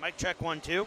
Mic check 1 2.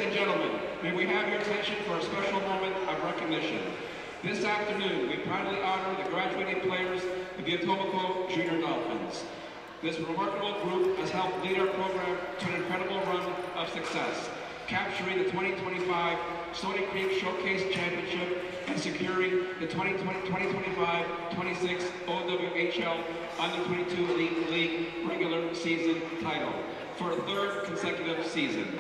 and gentlemen, may we have your attention for a special moment of recognition. This afternoon, we proudly honor the graduating players of the Etobicoke Junior Dolphins. This remarkable group has helped lead our program to an incredible run of success, capturing the 2025 Stony Creek Showcase Championship and securing the 2025-26 OWHL Under-22 League regular season title for a third consecutive season.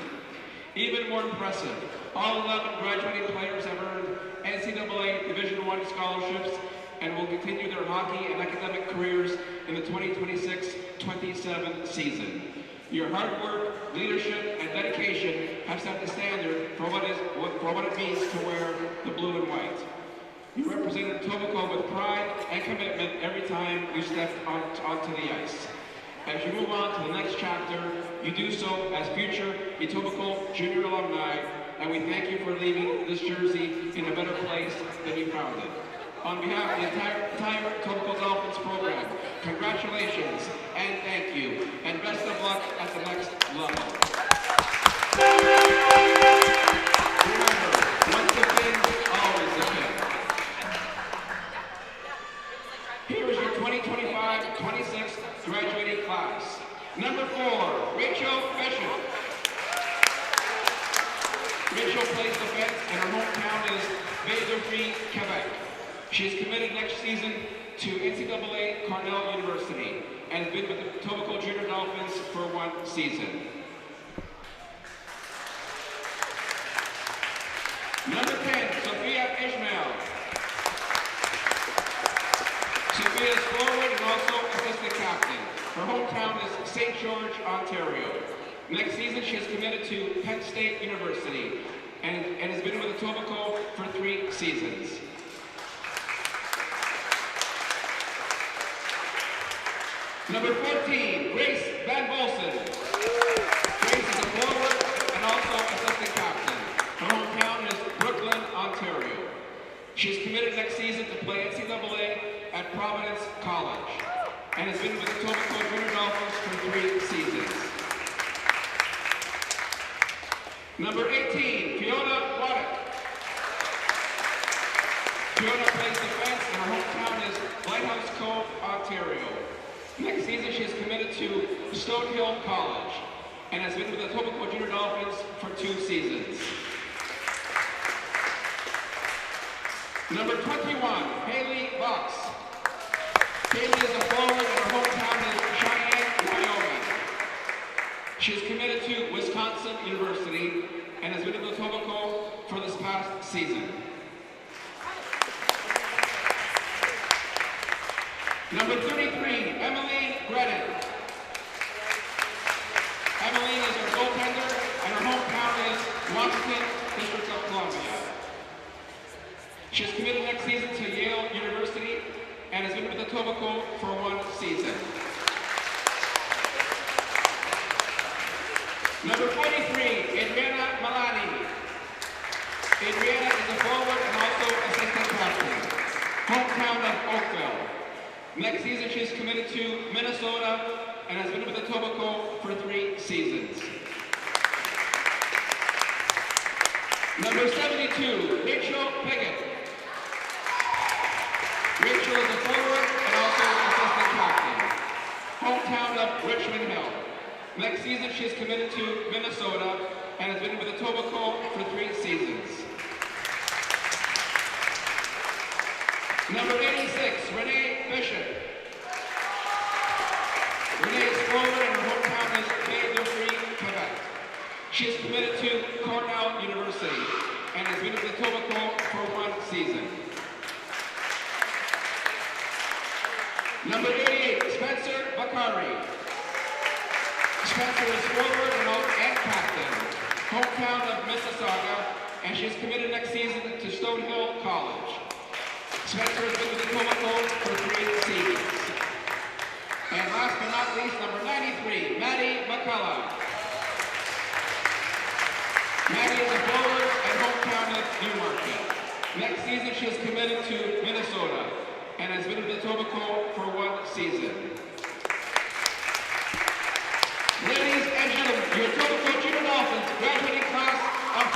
Even more impressive, all 11 graduating players have earned NCAA Division I scholarships and will continue their hockey and academic careers in the 2026-27 season. Your hard work, leadership, and dedication have set the standard for what it means to wear the blue and white. You represented Etobicoke with pride and commitment every time you stepped onto the ice. As you move on to the next chapter, you do so as future Etobicoke Junior alumni, and we thank you for leaving this jersey in a better place than you found it. On behalf of the entire Etobicoke Dolphins program, congratulations and thank you, and best of luck at the next level. Remember, once a Finn, always a Finn. Here is your 2025-26 graduating class. Number 4, Rachel Bishop. Rachel plays defense and her hometown is Etobicoke, Quebec. She is committed next season to NCAA Cornell University and has been with the Etobicoke Junior Dolphins for 1 season. Number 10, Sophia Ishmael. Sophia is forward and also assistant captain. Her hometown is St. George, Ontario. Next season, she is committed to Penn State University and has been with Etobicoke for 3 seasons. Number 14, Grace Van Bolsen. Grace is a forward and also assistant captain. Her hometown is Brooklyn, Ontario. She is committed next season to play NCAA at Providence College and has been with the Etobicoke Junior Dolphins for 3 seasons. Number 18, Fiona Waddick. Fiona plays defense and her hometown is Lighthouse Cove, Ontario. Next season, she is committed to Stonehill College and has been with the Etobicoke Junior Dolphins for 2 seasons. Number 21, Haley Box. Haley is a forward and her hometown is Cheyenne, Wyoming. She is committed to Wisconsin University and has been with Etobicoke for this past season. Number 33, Emmeline Gredden. Emmeline is our goaltender, and her hometown is Washington, District of Columbia. She is committed next season to Yale University and has been with Etobicoke for 1 season. Number 43, Adriana Malani. Adriana is a forward and also assistant captain. Hometown of Oakville. Next season, she is committed to Minnesota and has been with Etobicoke for 3 seasons. Number 72, Rachel Piggott. Rachel is a forward and also assistant captain. Hometown of Richmond Hill. Next season, she is committed to Minnesota and has been with Etobicoke for 3 seasons. Number 86, Renee Bishop. Renee is forward and her hometown is Etobicoke, Quebec. She is committed to Cornell University and has been with Etobicoke for 1 season. Number 88, Spencer Bakari. Spencer is forward and captain. Hometown of Mississauga, and she is committed next season to Stonehill College. Spencer has been with Etobicoke for 3 seasons. And last but not least, number 93, Maddie McCullough. Maddie is a forward and hometown of Newmarket. Next season, she is committed to Minnesota and has been with Etobicoke for 1 season. Ladies and gentlemen, your Etobicoke Junior Dolphins graduating class of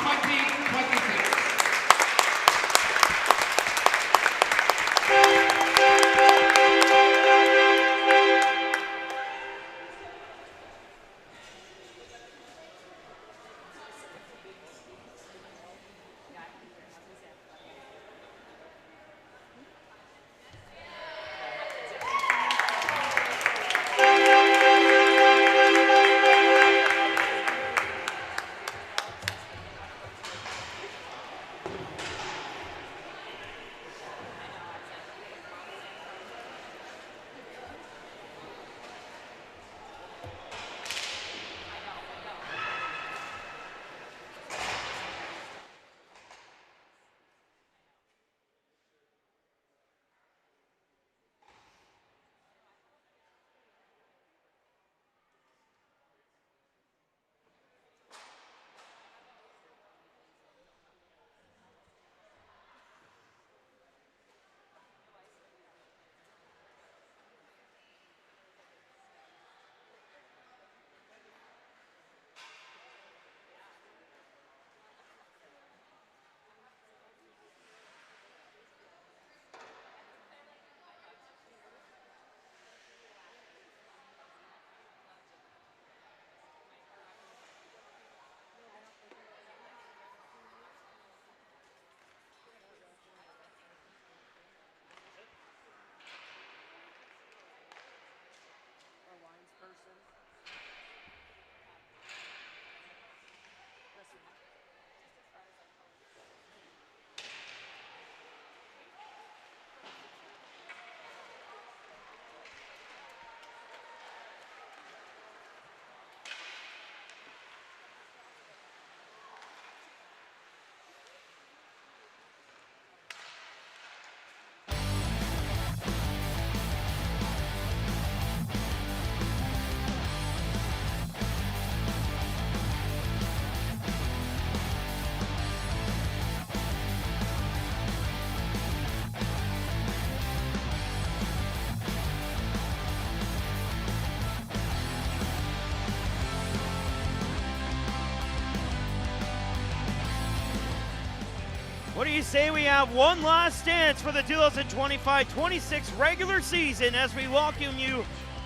What do you say we have one last dance for the 2025-26 regular season as we welcome you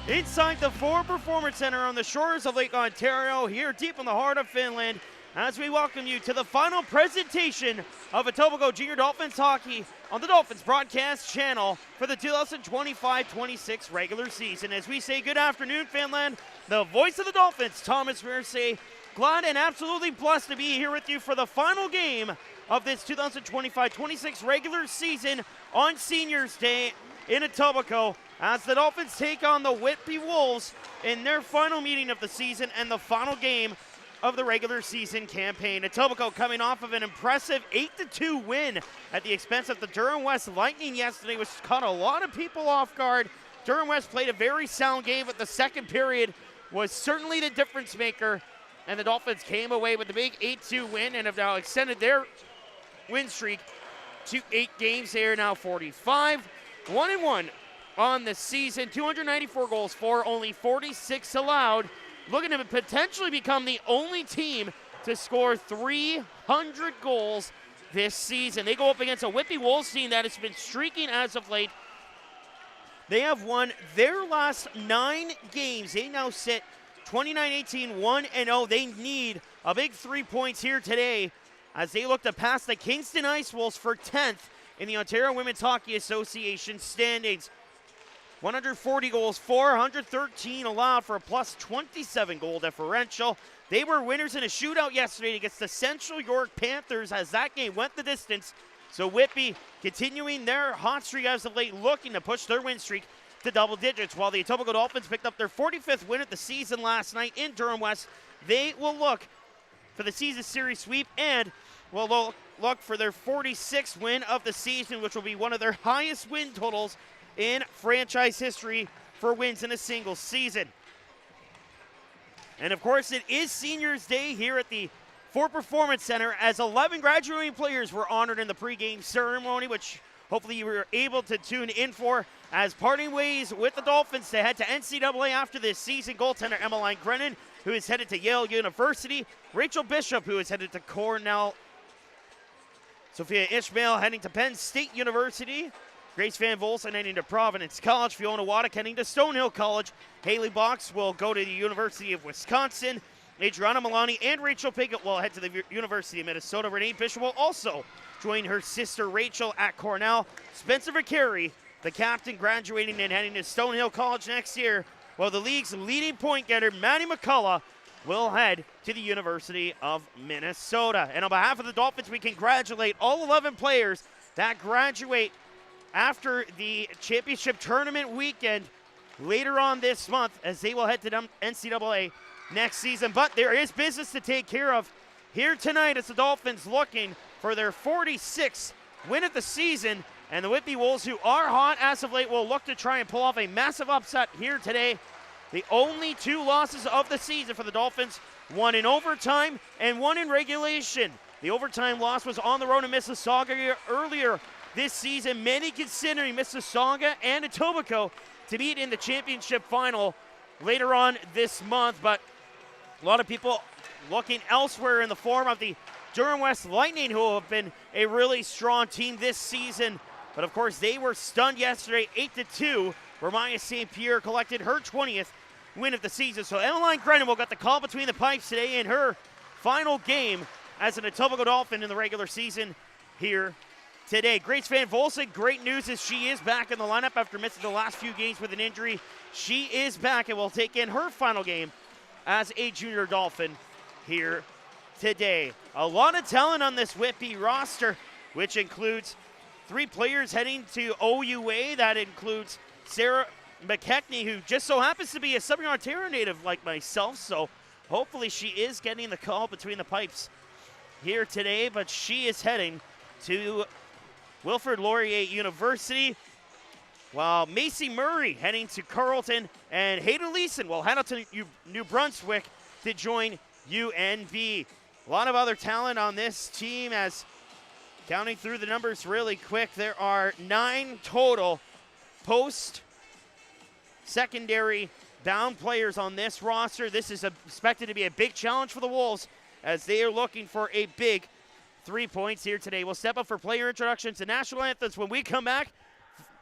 inside the Ford Performance Center on the shores of Lake Ontario, here deep in the heart of Finland, as we welcome you to the final presentation of Etobicoke Junior Dolphins hockey on the Dolphins broadcast channel for the 2025-26 regular season. As we say good afternoon, Finland, the voice of the Dolphins, Thomas Mersey, glad and absolutely blessed to be here with you for the final game of this 2025-26 regular season on Seniors Day in Etobicoke, as the Dolphins take on the Whitby Wolves in their final meeting of the season and the final game of the regular season campaign. Etobicoke coming off of an impressive 8-2 win at the expense of the Durham West Lightning yesterday, which caught a lot of people off guard. Durham West played a very sound game, but the second period was certainly the difference maker, and the Dolphins came away with the big 8-2 win and have now extended their win streak to 8 games. They are now 45, 1-1 on the season, 294 goals for, only 46 allowed, looking to potentially become the only team to score 300 goals this season. They go up against a Whitby Wolves team that has been streaking as of late. They have won their last 9 games. They now sit 29-18, 1-0. They need a big 3 points here today as they look to pass the Kingston Ice Wolves for 10th in the Ontario Women's Hockey Association standings. 140 goals for, 113 allowed for a plus 27 goal differential. They were winners in a shootout yesterday against the Central York Panthers as that game went the distance. So Whitby continuing their hot streak as of late, looking to push their win streak to double digits, while the Etobicoke Dolphins picked up their 45th win of the season last night in Durham West. They will look for the season series sweep and will look for their 46th win of the season, which will be one of their highest win totals in franchise history for wins in a single season. And of course, it is Seniors Day here at the Ford Performance Center, as 11 graduating players were honored in the pregame ceremony, which hopefully you were able to tune in for, as parting ways with the Dolphins to head to NCAA after this season. Goaltender Emmeline Grennan, who is headed to Yale University. Rachel Bishop, who is headed to Cornell. Sophia Ishmael heading to Penn State University. Grace Van Volsen heading to Providence College. Fiona Waddick heading to Stonehill College. Haley Box will go to the University of Wisconsin. Adriana Milani and Rachel Pickett will head to the University of Minnesota. Renee Bishop will also join her sister Rachel at Cornell. Spencer Vicari, the captain, graduating and heading to Stonehill College next year, while the league's leading point getter, Maddie McCullough, will head to the University of Minnesota. And on behalf of the Dolphins, we congratulate all 11 players that graduate after the championship tournament weekend later on this month, as they will head to NCAA next season. But there is business to take care of here tonight as the Dolphins looking for their 46th win of the season. And the Whitby Wolves, who are hot as of late, will look to try and pull off a massive upset here today. The only 2 losses of the season for the Dolphins, one in overtime and one in regulation. The overtime loss was on the road in Mississauga earlier this season, many considering Mississauga and Etobicoke to meet in the championship final later on this month. But a lot of people looking elsewhere in the form of the Durham West Lightning, who have been a really strong team this season. But of course, they were stunned yesterday, 8-2, where Maya St. Pierre collected her 20th win of the season. So Emmeline Grennan will get the call between the pipes today in her final game as an Etobicoke Dolphin in the regular season here today. Grace Van Volsen, great news is she is back in the lineup after missing the last few games with an injury. She is back and will take in her final game as a junior Dolphin here today. A lot of talent on this Whitby roster, which includes 3 players heading to OUA. That includes Sarah McKechnie, who just so happens to be a Southern Ontario native like myself, so hopefully she is getting the call between the pipes here today. But she is heading to Wilfrid Laurier University, while Macy Murray heading to Carleton, and Hayden Leeson will head out to New Brunswick to join UNB. A lot of other talent on this team, as counting through the numbers really quick, there are 9 total post-secondary bound players on this roster. This is expected to be a big challenge for the Wolves, as they are looking for a big 3 points here today. We'll step up for player introductions and national anthems when we come back.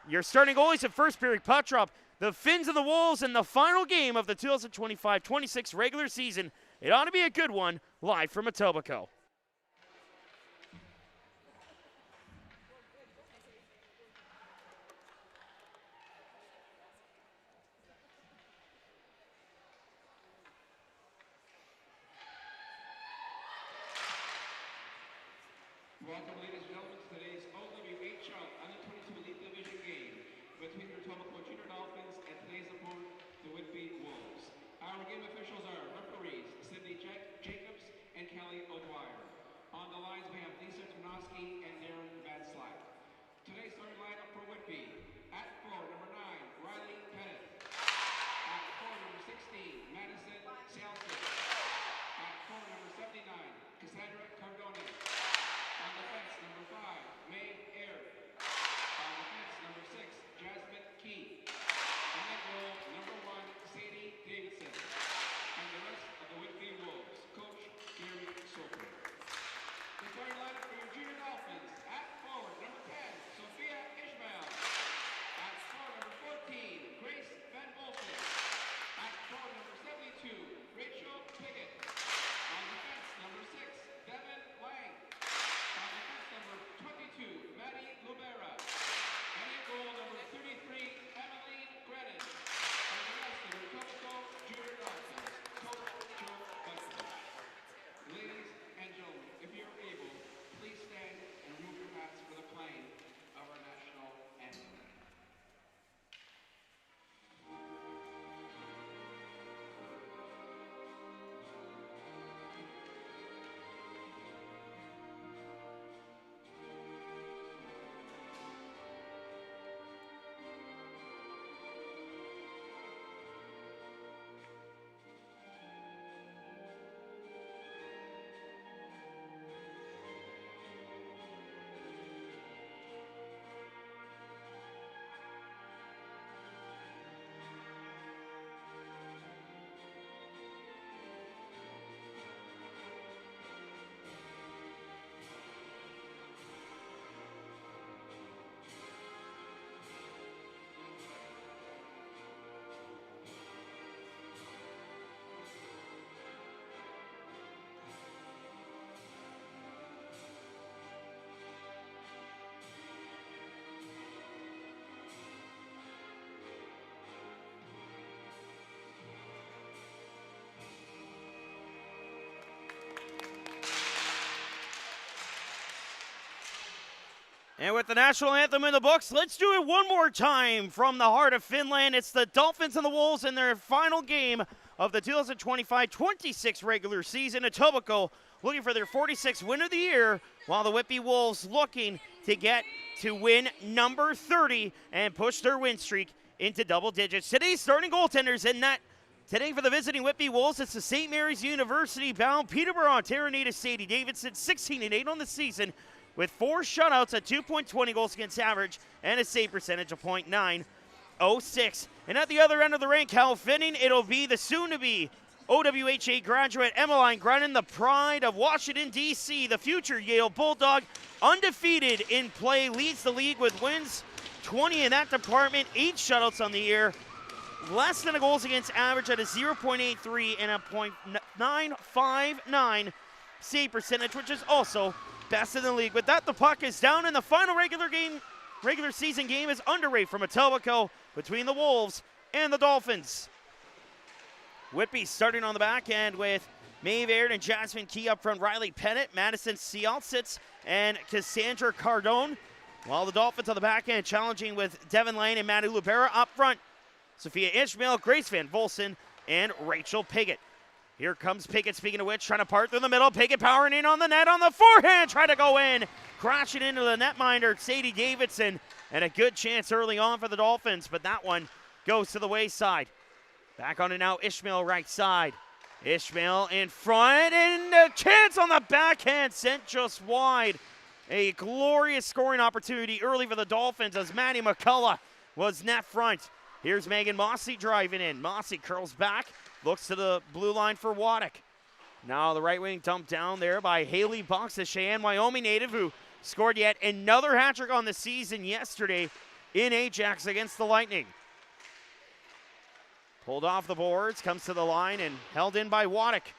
Your starting goalies at first period, puck drop, the Finns and the Wolves in the final game of the 2025-26 regular season. It ought to be a good one, live from Etobicoke. Welcome, ladies and gentlemen, to today's OWHL Under-22 Elite Division game between the Etobicoke Junior Dolphins and today's opponent, the Whitby Wolves. Our game officials are referees Cindy Jacobs and Kelly O'Dwyer. On the lines, we have Lisa Tarnowski and Darren Van Slack. Today's starting lineup for Whitby: at 4, number 9, Riley Pettit; at 4, number 16, Madison Salson; at 4, number 79, Cassandra Cardone; on the fence, number 5, Mae Air; on the fence, number 6, Jasmine Key; and at goal, number 1, Sadie Davidson; and the rest of the Whitby Wolves, Coach Gary Soper. The starting lineup for your junior Dolphins: at forward, number 10, Sophia Ishmael; at forward, number 14, Grace Van Olsen; at forward, number 72, Rachel Piggott; on the fence, number 6, Devin Lang; on the fence, number 22, Maddie Lubera; and in goal, number 33, Emmeline Grennan; and the rest of the Etobicoke Junior Dolphins, Coach Joe Buckley. Ladies and gentlemen, if you're able, please stand and remove your hats for the playing of our national anthem. And with the national anthem in the books, let's do it one more time from the heart of Finland. It's the Dolphins and the Wolves in their final game of the 2025-26 regular season. Etobicoke looking for their 46th win of the year, while the Whitby Wolves looking to get to win number 30 and push their win streak into double digits. Today's starting goaltenders in that today for the visiting Whitby Wolves, it's the St. Mary's University-bound Peterborough, Ontario native Sadie Davidson, 16-8 on the season, with 4 shutouts at 2.20 goals against average and a save percentage of .906. And at the other end of the rink, Hal Finning, it'll be the soon-to-be OWHA graduate Emmeline Grennan, the pride of Washington, D.C., the future Yale Bulldog, undefeated in play, leads the league with wins, 20 in that department, 8 shutouts on the year, less than a goals against average at a 0.83 and a .959 save percentage, which is also best in the league. With that, the puck is down, and the final regular season game is underway from Etobicoke between the Wolves and the Dolphins. Whitby starting on the back end with Maeve Aird and Jasmine Key up front, Riley Pettit, Madison Cialsitz, and Cassandra Cardone. While the Dolphins on the back end challenging with Devin Lane and Maddie Lubera up front, Sophia Ishmael, Grace Van Volsen, and Rachel Piggott. Here comes Piggott, speaking of which, trying to part through the middle. Piggott powering in on the net on the forehand, trying to go in. Crashing into the netminder, Sadie Davidson. And a good chance early on for the Dolphins, but that one goes to the wayside. Back on it now, Ishmael right side. Ishmael in front, and a chance on the backhand, sent just wide. A glorious scoring opportunity early for the Dolphins as Maddie McCullough was net front. Here's Megan Mossy driving in. Mossy curls back. Looks to the blue line for Waddick. Now the right wing dumped down there by Haley Bucks, a Cheyenne, Wyoming native who scored yet another hat trick on the season yesterday in Ajax against the Lightning. Pulled off the boards, comes to the line and held in by Waddick.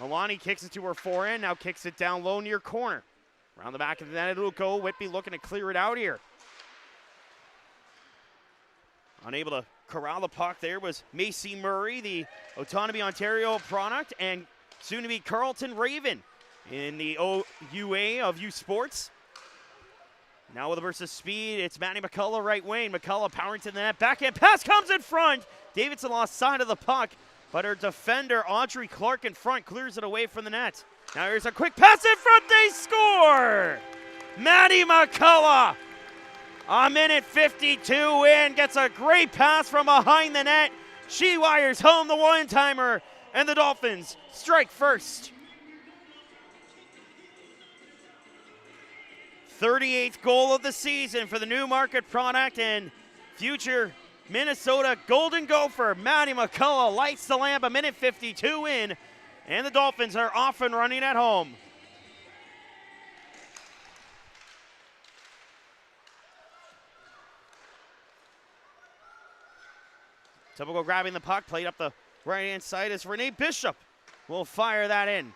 Milani kicks it to her forehand, now kicks it down low near corner. Around the back of the net, it'll go. Whitby looking to clear it out here. Unable to corral the puck there was Macy Murray, the Autonomy Ontario product, and soon to be Carlton Raven in the OUA of U Sports. Now with a burst of speed, it's Maddie McCullough right wing. McCullough powering to the net. Backhand pass comes in front. Davidson lost sight of the puck, but her defender, Audrey Clark, in front clears it away from the net. Now here's a quick pass in front. They score! Maddie McCullough, a minute 52 in, gets a great pass from behind the net. She wires home the one-timer, and the Dolphins strike first. 38th goal of the season for the Newmarket product and future Minnesota Golden Gopher. Maddie McCullough lights the lamp, a minute 52 in, and the Dolphins are off and running at home. Etobicoke grabbing the puck, played up the right-hand side as Renee Bishop will fire that in.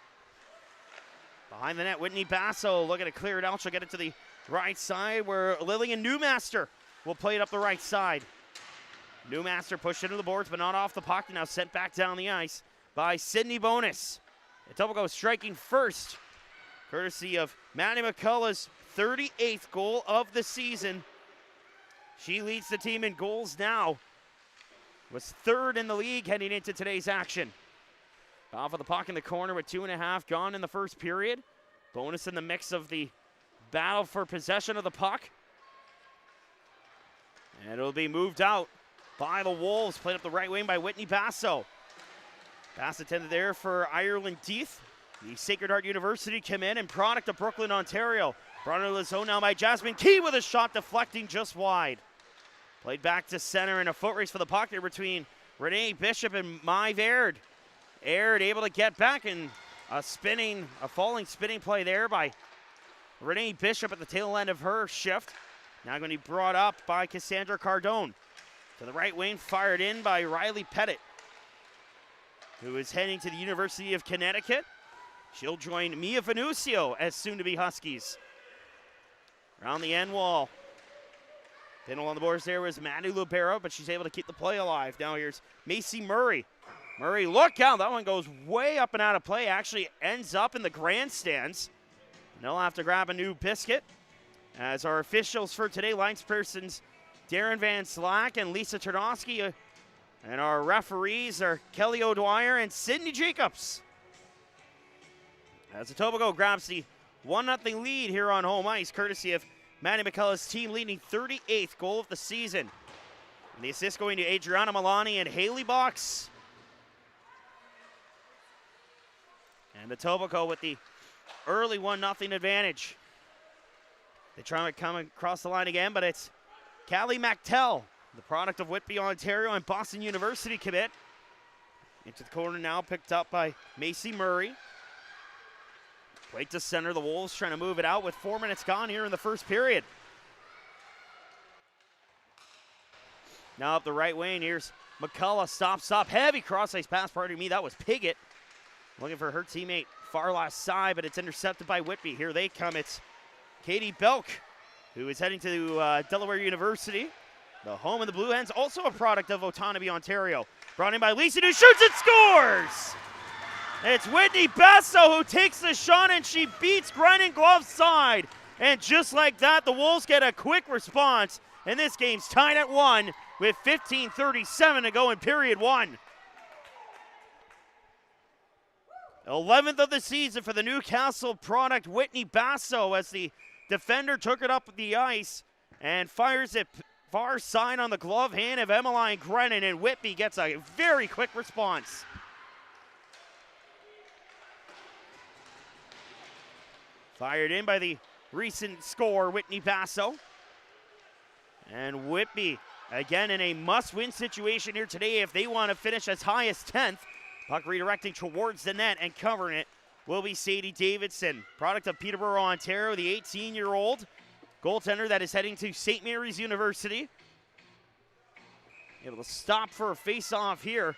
Behind the net, Whitney Basso looking to clear it out. She'll get it to the right side where Lillian Newmaster will play it up the right side. Newmaster pushed into the boards, but not off the puck. Now sent back down the ice by Sydney Bonus. Etobicoke striking first, courtesy of Maddie McCullough's 38th goal of the season. She leads the team in goals now. Was third in the league heading into today's action. Off of the puck in the corner with 2.5 gone in the first period. Bonus in the mix of the battle for possession of the puck. And it'll be moved out by the Wolves. Played up the right wing by Whitney Basso. Pass intended there for Ireland Deeth. The Sacred Heart University commit and product of Brooklyn, Ontario. Brought into the zone now by Jasmine Key with a shot deflecting just wide. Played back to center in a foot race for the puck there between Renee Bishop and Mai Aird. Aird able to get back and a falling spinning play there by Renee Bishop at the tail end of her shift. Now going to be brought up by Cassandra Cardone. To the right wing, fired in by Riley Pettit, who is heading to the University of Connecticut. She'll join Mia Venucio as soon-to-be Huskies. Around the end wall. Pintle on the boards there was Maddie Lubero, but she's able to keep the play alive. Now here's Macy Murray. Murray, look out. That one goes way up and out of play. Actually ends up in the grandstands. And they'll have to grab a new biscuit. As our officials for today, linespersons Darren Van Slack and Lisa Ternowski. And our referees are Kelly O'Dwyer and Sydney Jacobs. As Etobicoke grabs the 1-0 lead here on home ice, courtesy of Maddie McCullough's team leading 38th goal of the season. And the assist going to Adriana Milani and Haley Box. And Etobicoke with the early 1-0 advantage. They try to come across the line again, but it's Callie MacTell, the product of Whitby, Ontario, and Boston University commit. Into the corner now, picked up by Macy Murray. Played to center, the Wolves trying to move it out with 4 minutes gone here in the first period. Now up the right wing, here's McCullough, stops up, heavy cross-ice pass, pardon me, that was Piggott. Looking for her teammate far left side, but it's intercepted by Whitby. Here they come, it's Katie Belk, who is heading to Delaware University, the home of the Blue Hens, also a product of Otonabee, Ontario. Brought in by Lisa, who shoots and scores! It's Whitney Basso who takes the shot, and she beats Grinding Glove side. And just like that, the Wolves get a quick response, and this game's tied at 1 with 15:37 to go in period 1. 11th of the season for the Newcastle product, Whitney Basso, as the defender took it up the ice and fires it far side on the glove hand of Emmeline Grennan, and Whitby gets a very quick response. Fired in by the recent scorer, Whitney Basso. And Whitby, again, in a must-win situation here today if they want to finish as high as 10th. Puck redirecting towards the net and covering it will be Sadie Davidson, product of Peterborough, Ontario, the 18-year-old goaltender that is heading to St. Mary's University. Able to stop for a face-off here.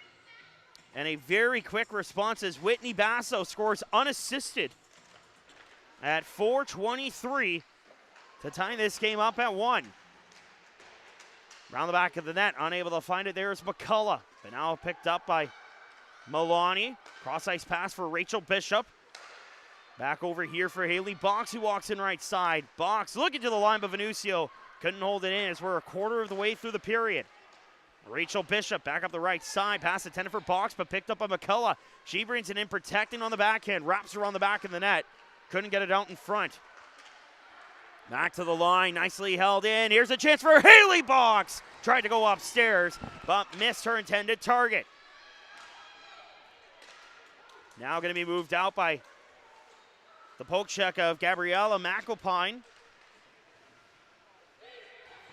And a very quick response as Whitney Basso scores unassisted at 4:23 to tie this game up at 1. Around the back of the net, unable to find it. There's McCullough, but now picked up by Maloney. Cross-ice pass for Rachel Bishop. Back over here for Haley Box, who walks in right side. Box looking to the line, but Venucio couldn't hold it in as we're a quarter of the way through the period. Rachel Bishop back up the right side. Pass intended for Box, but picked up by McCullough. She brings it in, protecting on the backhand. Wraps her on the back of the net. Couldn't get it out in front. Back to the line, nicely held in. Here's a chance for Haley Box. Tried to go upstairs, but missed her intended target. Now going to be moved out by the poke check of Gabriella McAlpine.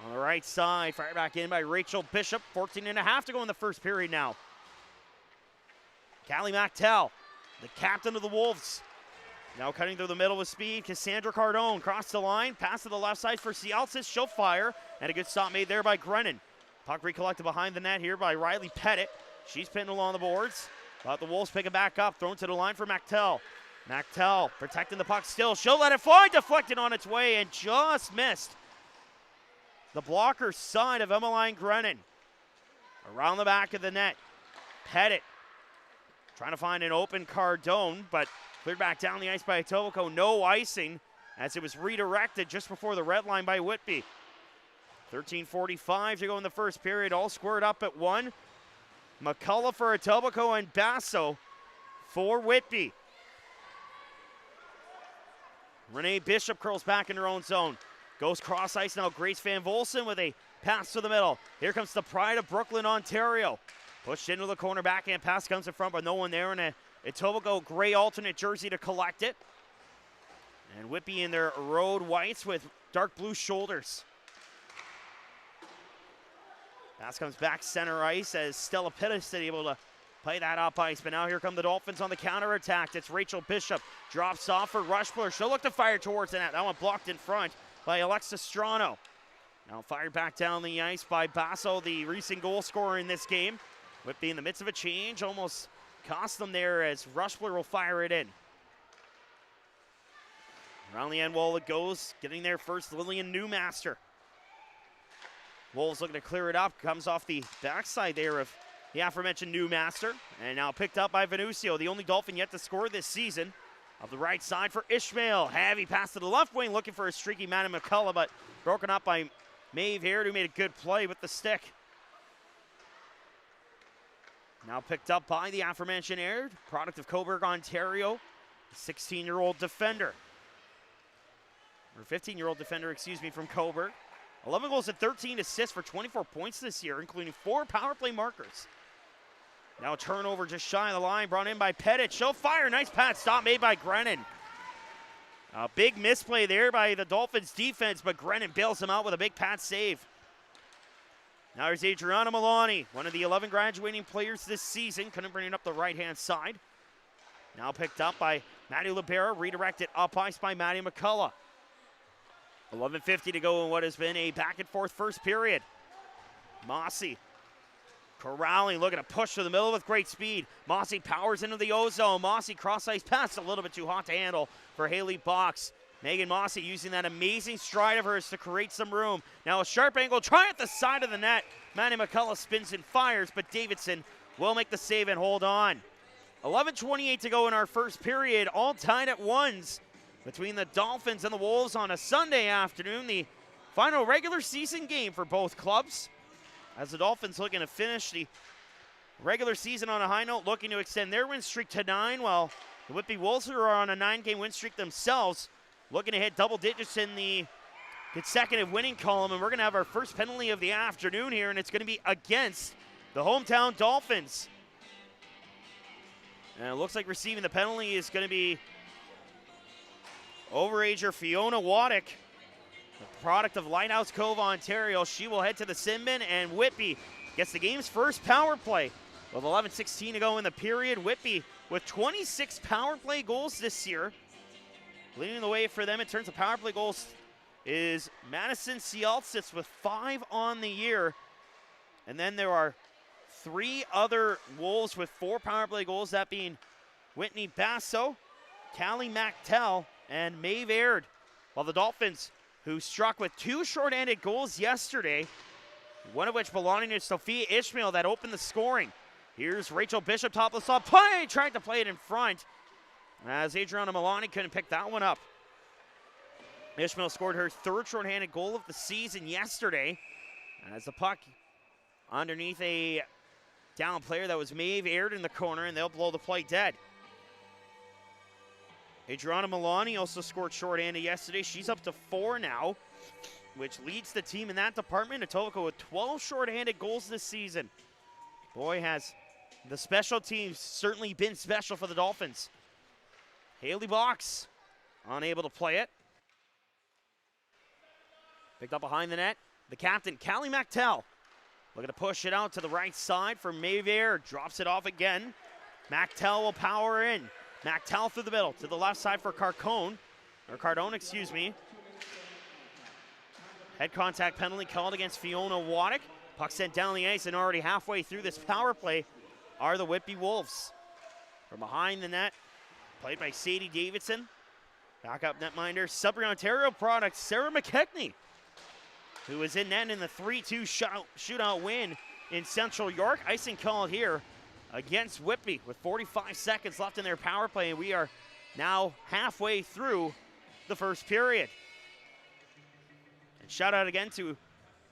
On the right side, fired back in by Rachel Bishop. 14.5 to go in the first period now. Callie MacTell, the captain of the Wolves. Now cutting through the middle with speed. Cassandra Cardone crossed the line. Pass to the left side for Cialcis. She'll fire. And a good stop made there by Grennan. Puck recollected behind the net here by Riley Pettit. She's pinned along the boards. But the Wolves pick it back up. Thrown to the line for MacTell. MacTell protecting the puck still. She'll let it fly. Deflected on its way and just missed the blocker side of Emmeline Grennan. Around the back of the net. Pettit trying to find an open Cardone, but cleared back down the ice by Etobicoke. No icing as it was redirected just before the red line by Whitby. 13:45 to go in the first period. All squared up at 1. McCullough for Etobicoke and Basso for Whitby. Renee Bishop curls back in her own zone. Goes cross ice now. Grace Van Volsen with a pass to the middle. Here comes the pride of Brooklyn, Ontario. Pushed into the corner, backhand pass comes in front, but no one there, and a Etobicoke gray alternate jersey to collect it. And Whitby in their road whites with dark blue shoulders. Pass comes back center ice as Stella Pittis able to play that up ice, but now here come the Dolphins on the counterattack. It's Rachel Bishop. Drops off for Rushbler. She'll look to fire towards the net. That one blocked in front by Alexis Strano. Now fired back down the ice by Basso, the recent goal scorer in this game. Whitby in the midst of a change, almost cost them there as Rushbler will fire it in. Around the end wall it goes, getting there first, Lillian Newmaster. Wolves looking to clear it up, comes off the backside there of the aforementioned Newmaster, and now picked up by Venucio, the only Dolphin yet to score this season. Of the right side for Ishmael. Heavy pass to the left wing, looking for a streaky Maddie McCullough, but broken up by Maeve Haird, who made a good play with the stick. Now picked up by the aforementioned Aird, product of Cobourg, Ontario, 16-year-old defender. Or 15-year-old defender, excuse me, from Cobourg. 11 goals and 13 assists for 24 points this year, including 4 power play markers. Now a turnover just shy of the line, brought in by Pettit. She'll fire, nice pass, stop made by Grennan. A big misplay there by the Dolphins defense, but Grennan bails him out with a big pad save. Now there's Adriana Maloney, one of the 11 graduating players this season. Couldn't bring it up the right-hand side. Now picked up by Maddie Libera, redirected up ice by Maddie McCullough. 11:50 to go in what has been a back-and-forth first period. Mossy corralling, looking to push to the middle with great speed. Mossy powers into the O-zone. Mossy cross-ice pass, a little bit too hot to handle for Haley Box. Megan Mossy using that amazing stride of hers to create some room. Now a sharp angle, try at the side of the net. Maddie McCullough spins and fires, but Davidson will make the save and hold on. 11:28 to go in our first period, all tied at 1s between the Dolphins and the Wolves on a Sunday afternoon. The final regular season game for both clubs, as the Dolphins looking to finish the regular season on a high note, looking to extend their win streak to 9, while the Whitby Wolves, who are on a 9-game win streak themselves, looking to hit double digits in the consecutive winning column. And we're going to have our first penalty of the afternoon here, and it's going to be against the hometown Dolphins. And it looks like receiving the penalty is going to be overager Fiona Waddick, the product of Lighthouse Cove, Ontario. She will head to the sin bin, and Whitby gets the game's first power play With 11:16 to go in the period, Whitby with 26 power play goals this year. Leading the way for them in terms of power play goals is Madison Cialsitz with 5 on the year. And then there are 3 other Wolves with 4 power play goals, that being Whitney Basso, Callie MacTell, and Maeve Aird. While the Dolphins, who struck with 2 shorthanded goals yesterday, one of which belonging to Sophia Ishmael that opened the scoring. Here's Rachel Bishop, top of the slot, trying to play it in front, as Adriana Milani couldn't pick that one up. Ishmael scored her 3rd shorthanded goal of the season yesterday, as the puck underneath a down player that was Maeve Aird in the corner, and they'll blow the play dead. Adriana Milani also scored shorthanded yesterday. She's up to 4 now, which leads the team in that department. Etobicoke with 12 shorthanded goals this season. Boy, has the special teams certainly been special for the Dolphins. Haley Box unable to play it. Picked up behind the net. The captain, Callie MacTell, looking to push it out to the right side for Maeve Aird. Drops it off again. MacTell will power in. MacTell through the middle to the left side for Cardone, excuse me. Head contact penalty called against Fiona Waddick. Puck sent down the ice, and already halfway through this power play are the Whitby Wolves. From behind the net, played by Sadie Davidson. Backup netminder, Sudbury Ontario product, Sarah McKechnie, who was in net in the 3-2 shootout win in Central York. Icing called here against Whitby with 45 seconds left in their power play, and we are now halfway through the first period. And shout out again to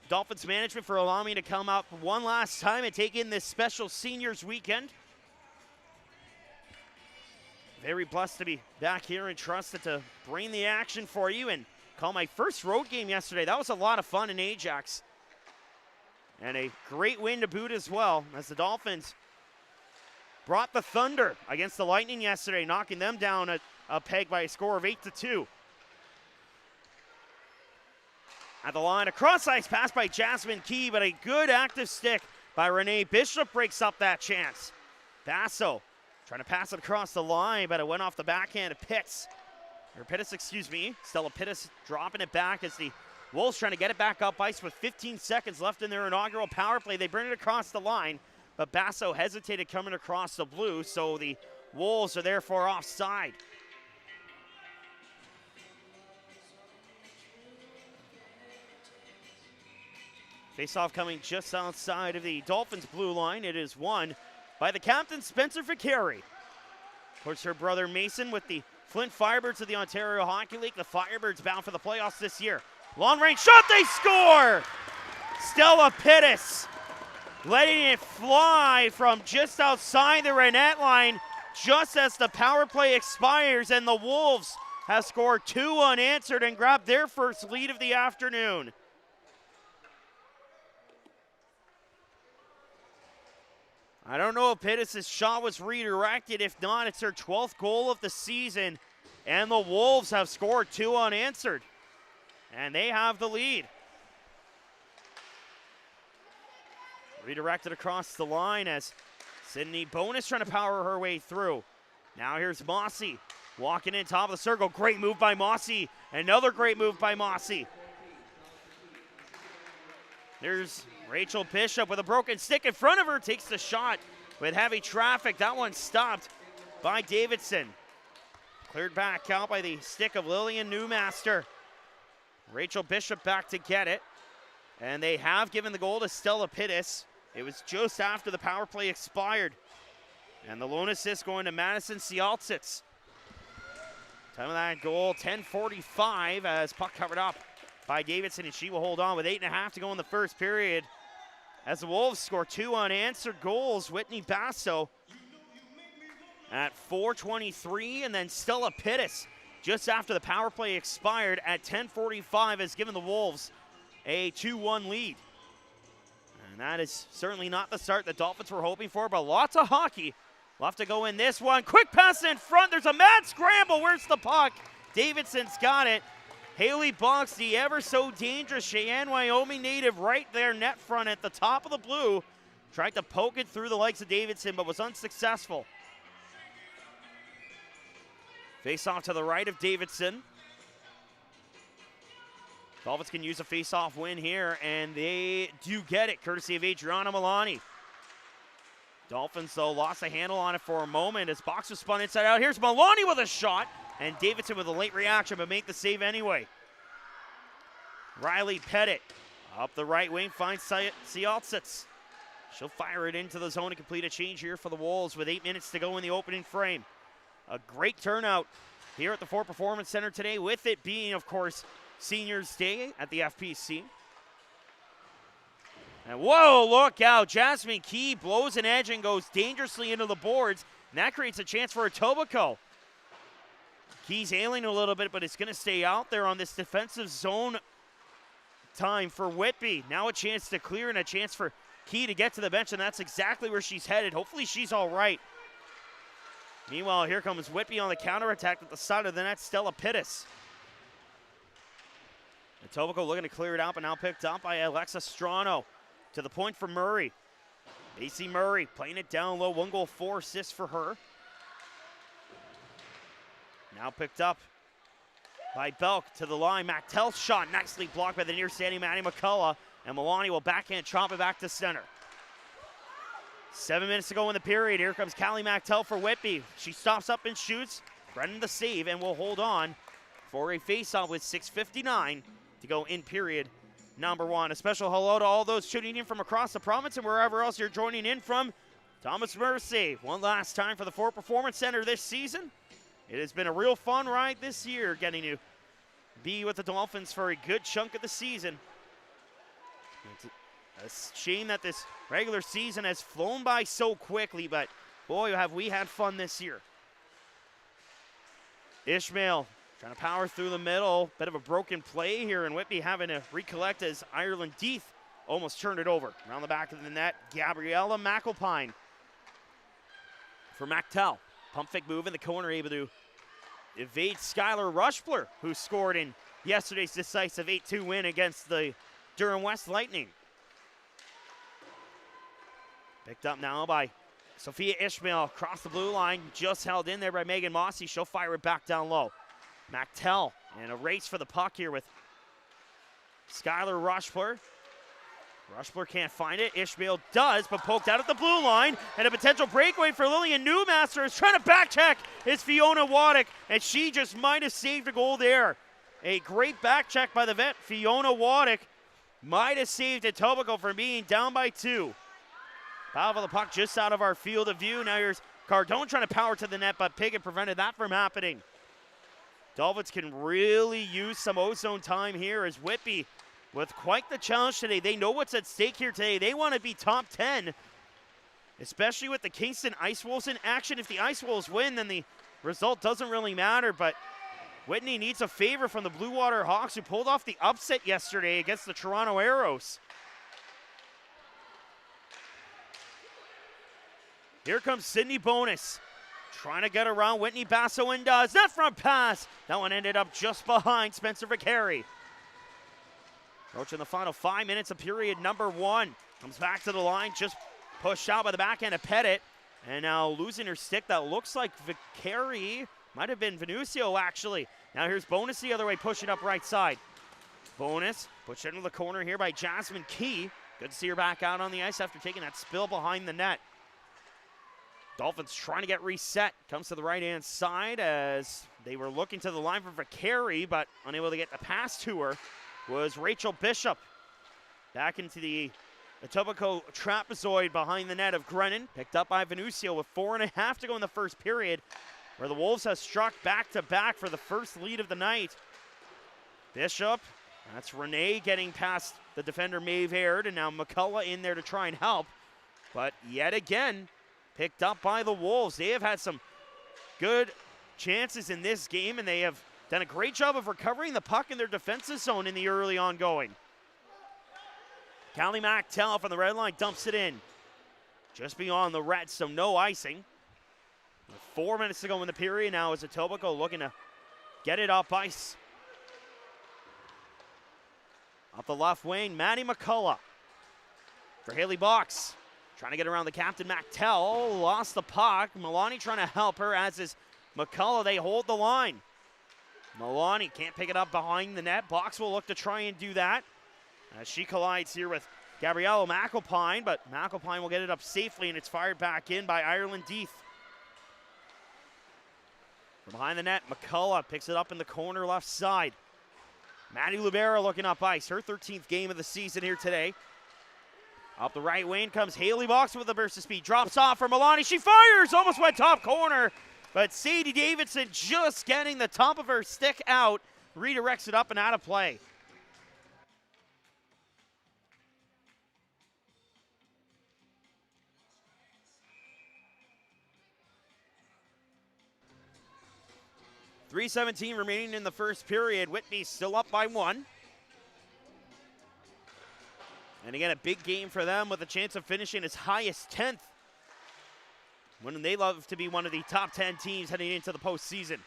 Dolphins management for allowing me to come up one last time and take in this special seniors weekend. Very blessed to be back here and trusted to bring the action for you and call my first road game yesterday. That was a lot of fun in Ajax. And a great win to boot as well, as the Dolphins brought the Thunder against the Lightning yesterday, knocking them down a peg by a score of 8-2. At the line, a cross-ice pass by Jasmine Key, but a good active stick by Renee Bishop breaks up that chance. Basso trying to pass it across the line, but it went off the backhand of Pitts. Stella Pittis dropping it back as the Wolves trying to get it back up ice with 15 seconds left in their inaugural power play. They bring it across the line, but Basso hesitated coming across the blue, so the Wolves are therefore offside. Face-off coming just outside of the Dolphins' blue line. It is won by the captain, Spencer Ficari. Towards her brother Mason with the Flint Firebirds of the Ontario Hockey League. The Firebirds bound for the playoffs this year. Long range shot, they score! Stella Pittis letting it fly from just outside the net line just as the power play expires, and the Wolves have scored 2 unanswered and grabbed their first lead of the afternoon. I don't know if Pittis' shot was redirected. If not, it's her 12th goal of the season, and the Wolves have scored 2 unanswered, and they have the lead. Redirected across the line as Sydney Bonus trying to power her way through. Now here's Mossy walking in top of the circle. Great move by Mossy. Another great move by Mossy. There's Rachel Bishop with a broken stick in front of her. Takes the shot with heavy traffic. That one stopped by Davidson. Cleared back out by the stick of Lillian Newmaster. Rachel Bishop back to get it. And they have given the goal to Stella Pittis. It was just after the power play expired. And the lone assist going to Madison Cialsitz. Time of that goal, 10:45 as puck covered up by Davidson, and she will hold on with 8.5 to go in the first period. As the Wolves score 2 unanswered goals, Whitney Basso at 4:23, and then Stella Pittis just after the power play expired at 10:45 has given the Wolves a 2-1 lead. And that is certainly not the start the Dolphins were hoping for, but lots of hockey left to go in this one. Quick pass in front. There's a mad scramble. Where's the puck? Davidson's got it. Haley Box, the ever so dangerous Cheyenne, Wyoming native, right there net front at the top of the blue. Tried to poke it through the legs of Davidson, but was unsuccessful. Face off to the right of Davidson. Dolphins can use a face-off win here, and they do get it, courtesy of Adriana Milani. Dolphins, though, lost a handle on it for a moment as Box was spun inside out. Here's Milani with a shot, and Davidson with a late reaction, but made the save anyway. Riley Pettit up the right wing finds Sialtsits. She'll fire it into the zone to complete a change here for the Wolves with 8 minutes to go in the opening frame. A great turnout here at the Ford Performance Center today, with it being, of course, Seniors Day at the FPC. And whoa, look out. Jasmine Key blows an edge and goes dangerously into the boards, and that creates a chance for Etobicoke. Key's ailing a little bit, but it's going to stay out there on this defensive zone time for Whitby. Now a chance to clear and a chance for Key to get to the bench, and that's exactly where she's headed. Hopefully she's all right. Meanwhile, here comes Whitby on the counterattack at the side of the net, Stella Pittis. Etobicoke looking to clear it out, but now picked up by Alexa Strano. To the point for Murray. AC Murray playing it down low. 1 goal, 4 assists for her. Now picked up by Belk to the line. Mactel's shot nicely blocked by the near standing Maddie McCullough. And Milani will backhand chop it back to center. 7 minutes to go in the period. Here comes Callie Mactel for Whitby. She stops up and shoots. Brennan the save and will hold on for a faceoff with 6:59 to go in period number 1. A special hello to all those tuning in from across the province and wherever else you're joining in from. Thomas Mercy, one last time for the Ford Performance Center this season. It has been a real fun ride this year, getting to be with the Dolphins for a good chunk of the season. It's a shame that this regular season has flown by so quickly, but boy, have we had fun this year. Ishmael trying to power through the middle. Bit of a broken play here, and Whitby having to recollect as Ireland Deeth almost turned it over. Around the back of the net, Gabriella McAlpine for Mactel. Pump fake move in the corner, able to evade Skylar Rushbler, who scored in yesterday's decisive 8-2 win against the Durham West Lightning. Picked up now by Sophia Ishmael across the blue line, just held in there by Megan Mossy. She'll fire it back down low. Mactel in a race for the puck here with Skylar Rushbler. Rushbler can't find it. Ishmael does, but poked out at the blue line. And a potential breakaway for Lillian Newmaster is trying to back check. It's Fiona Waddick, and she just might have saved a goal there. A great back check by the vet, Fiona Waddick. Might have saved Etobicoke from being down by 2. Foul for the puck just out of our field of view. Now here's Cardone trying to power to the net, but Piggott prevented that from happening. Dolphins can really use some ozone time here as Whitby with quite the challenge today. They know what's at stake here today. They want to be top 10, especially with the Kingston Ice Wolves in action. If the Ice Wolves win, then the result doesn't really matter, but Whitney needs a favor from the Blue Water Hawks, who pulled off the upset yesterday against the Toronto Arrows. Here comes Sydney Bonus, trying to get around Whitney Basso, and does. That front pass, that one ended up just behind Spencer Vicari. Approaching the final 5 minutes of period number 1. Comes back to the line, just pushed out by the backhand of Pettit. And now losing her stick, that looks like Vicari. Might have been Venucio, actually. Now here's Bonus the other way, pushing up right side. Bonus pushed into the corner here by Jasmine Key. Good to see her back out on the ice after taking that spill behind the net. Dolphins trying to get reset. Comes to the right-hand side as they were looking to the line for Vicari, but unable to get the pass to her was Rachel Bishop. Back into the Etobicoke trapezoid behind the net of Grennan. Picked up by Venucio with 4.5 to go in the first period, where the Wolves have struck back-to-back for the first lead of the night. Bishop, that's Renee getting past the defender Maeve Aird, and now McCullough in there to try and help. But yet again, picked up by the Wolves. They have had some good chances in this game, and they have done a great job of recovering the puck in their defensive zone in the early ongoing. Callie Mactel from the red line dumps it in. Just beyond the red, so no icing. With 4 minutes to go in the period now as Etobicoke looking to get it up ice. Up the left wing, Maddie McCullough for Haley Box. Trying to get around the captain, MacTell, lost the puck. Milani trying to help her, as is McCullough. They hold the line. Milani can't pick it up behind the net. Box will look to try and do that as she collides here with Gabriella McAlpine, but McAlpine will get it up safely, and it's fired back in by Ireland Deeth. From behind the net, McCullough picks it up in the corner left side. Maddie Lubera looking up ice, her 13th game of the season here today. Up the right wing comes Haley Box with a burst of speed. Drops off for Milani. She fires! Almost went top corner. But Sadie Davidson just getting the top of her stick out. Redirects it up and out of play. .3:17 remaining in the first period. Whitby still up by 1. And again, a big game for them with a chance of finishing as high as 10th. When they love to be one of the top 10 teams heading into the postseason.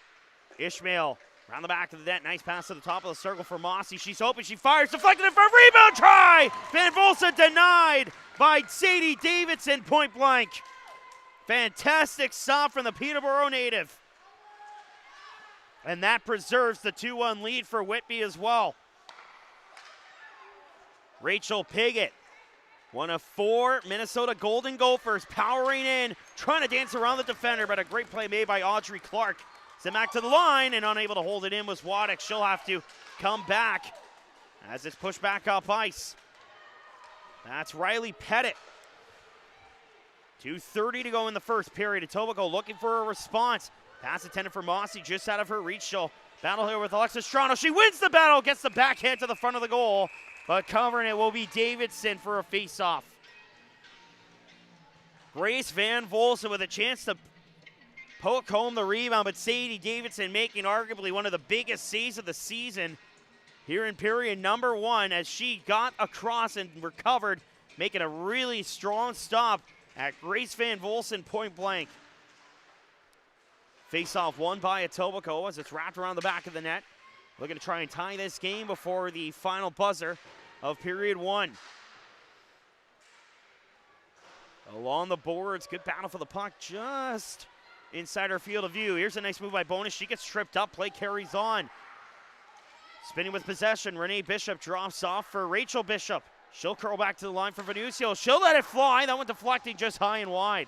Ishmael around the back of the net. Nice pass to the top of the circle for Mossy. She's open. She fires. Deflected it for a rebound try. Van Volsen denied by Sadie Davidson, point blank. Fantastic stop from the Peterborough native. And that preserves the 2-1 lead for Whitby as well. Rachel Piggott, one of 4 Minnesota Golden Gophers, powering in, trying to dance around the defender, but a great play made by Audrey Clark. Sent back to the line, and unable to hold it in was Waddick. She'll have to come back as it's pushed back up ice. That's Riley Pettit. 2:30 to go in the first period. Etobicoke looking for a response. Pass intended for Mossy, just out of her reach. She'll battle here with Alexis Toronto. She wins the battle, gets the backhand to the front of the goal. But covering it will be Davidson for a face-off. Grace Van Volsen with a chance to poke home the rebound, but Sadie Davidson making arguably one of the biggest saves of the season here in period number 1 as she got across and recovered, making a really strong stop at Grace Van Volsen, point blank. Face-off won by Etobicoke as it's wrapped around the back of the net. Looking to try and tie this game before the final buzzer of period 1. Along the boards, good battle for the puck just inside her field of view. Here's a nice move by Bonus. She gets tripped up, play carries on. Spinning with possession, Renee Bishop drops off for Rachel Bishop. She'll curl back to the line for Venucio. She'll let it fly. That one deflecting just high and wide.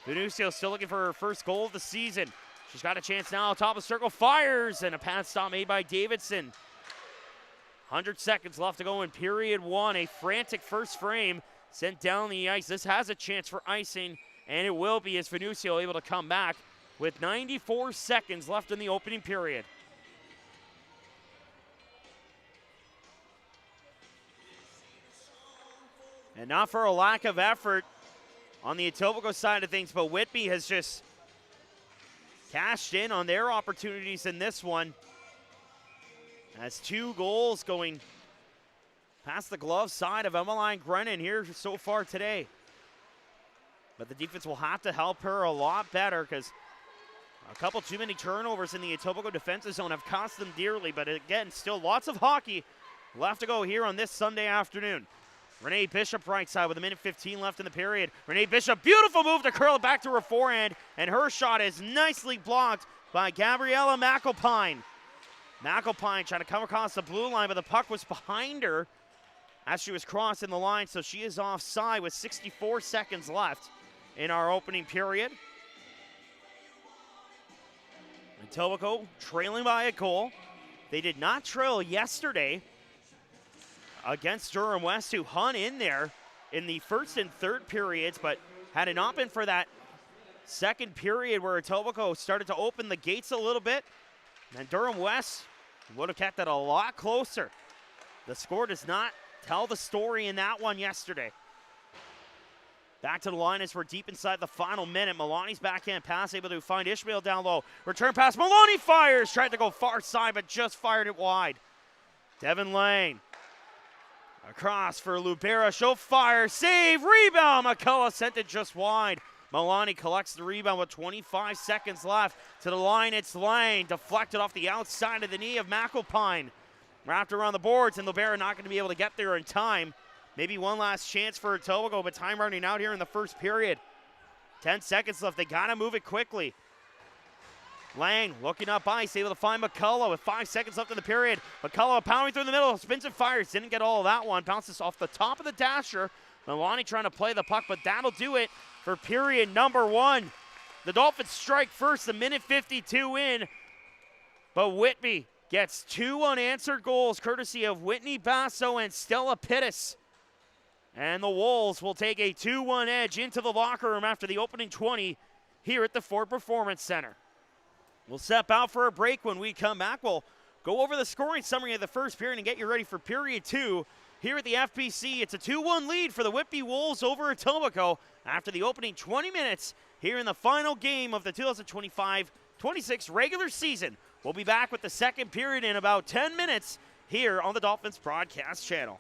Venucio still looking for her first goal of the season. She's got a chance now, top of the circle, fires, and a pad stop made by Davidson. 100 seconds left to go in period 1. A frantic first frame sent down the ice. This has a chance for icing, and it will be as Venucio able to come back with 94 seconds left in the opening period. And not for a lack of effort on the Etobicoke side of things, but Whitby has just cashed in on their opportunities in this one. As 2 goals going past the glove side of Emmeline Grennan here so far today. But the defense will have to help her a lot better because a couple too many turnovers in the Etobicoke defensive zone have cost them dearly. But again, still lots of hockey left to go here on this Sunday afternoon. Renee Bishop right side with 1:15 left in the period. Renee Bishop, beautiful move to curl it back to her forehand, and her shot is nicely blocked by Gabriella McAlpine. McAlpine trying to come across the blue line, but the puck was behind her as she was crossing the line, so she is offside with 64 seconds left in our opening period. Etobicoke trailing by a goal. They did not trail yesterday against Durham West, who hung in there in the first and third periods, but had it not been for that second period where Etobicoke started to open the gates a little bit, and Durham West would have kept it a lot closer. The score does not tell the story in that one yesterday. Back to the line as we're deep inside the final minute. Milani's backhand pass able to find Ishmael down low. Return pass, Milani fires, tried to go far side, but just fired it wide. Devin Lane across for Lubera, she'll fire, save, rebound. McCullough sent it just wide. Milani collects the rebound with 25 seconds left. To the line, it's Lane. Deflected off the outside of the knee of McAlpine. Wrapped around the boards, and Lubera not going to be able to get there in time. Maybe one last chance for Etobicoke, but time running out here in the first period. 10 seconds left. They got to move it quickly. Lang looking up ice, able to find McCullough with 5 seconds left in the period. McCullough pounding through the middle, spins and fires. Didn't get all of that one. Bounces off the top of the dasher. Milani trying to play the puck, but that'll do it for period number 1. The Dolphins strike first, a minute 52 in. But Whitby gets 2 unanswered goals, courtesy of Whitney Basso and Stella Pittis. And the Wolves will take a 2-1 edge into the locker room after the opening 20 here at the Ford Performance Center. We'll step out for a break. When we come back, we'll go over the scoring summary of the first period and get you ready for period 2. Here at the FPC, it's a 2-1 lead for the Whitby Wolves over Etobicoke after the opening 20 minutes here in the final game of the 2025-26 regular season. We'll be back with the second period in about 10 minutes here on the Dolphins broadcast channel.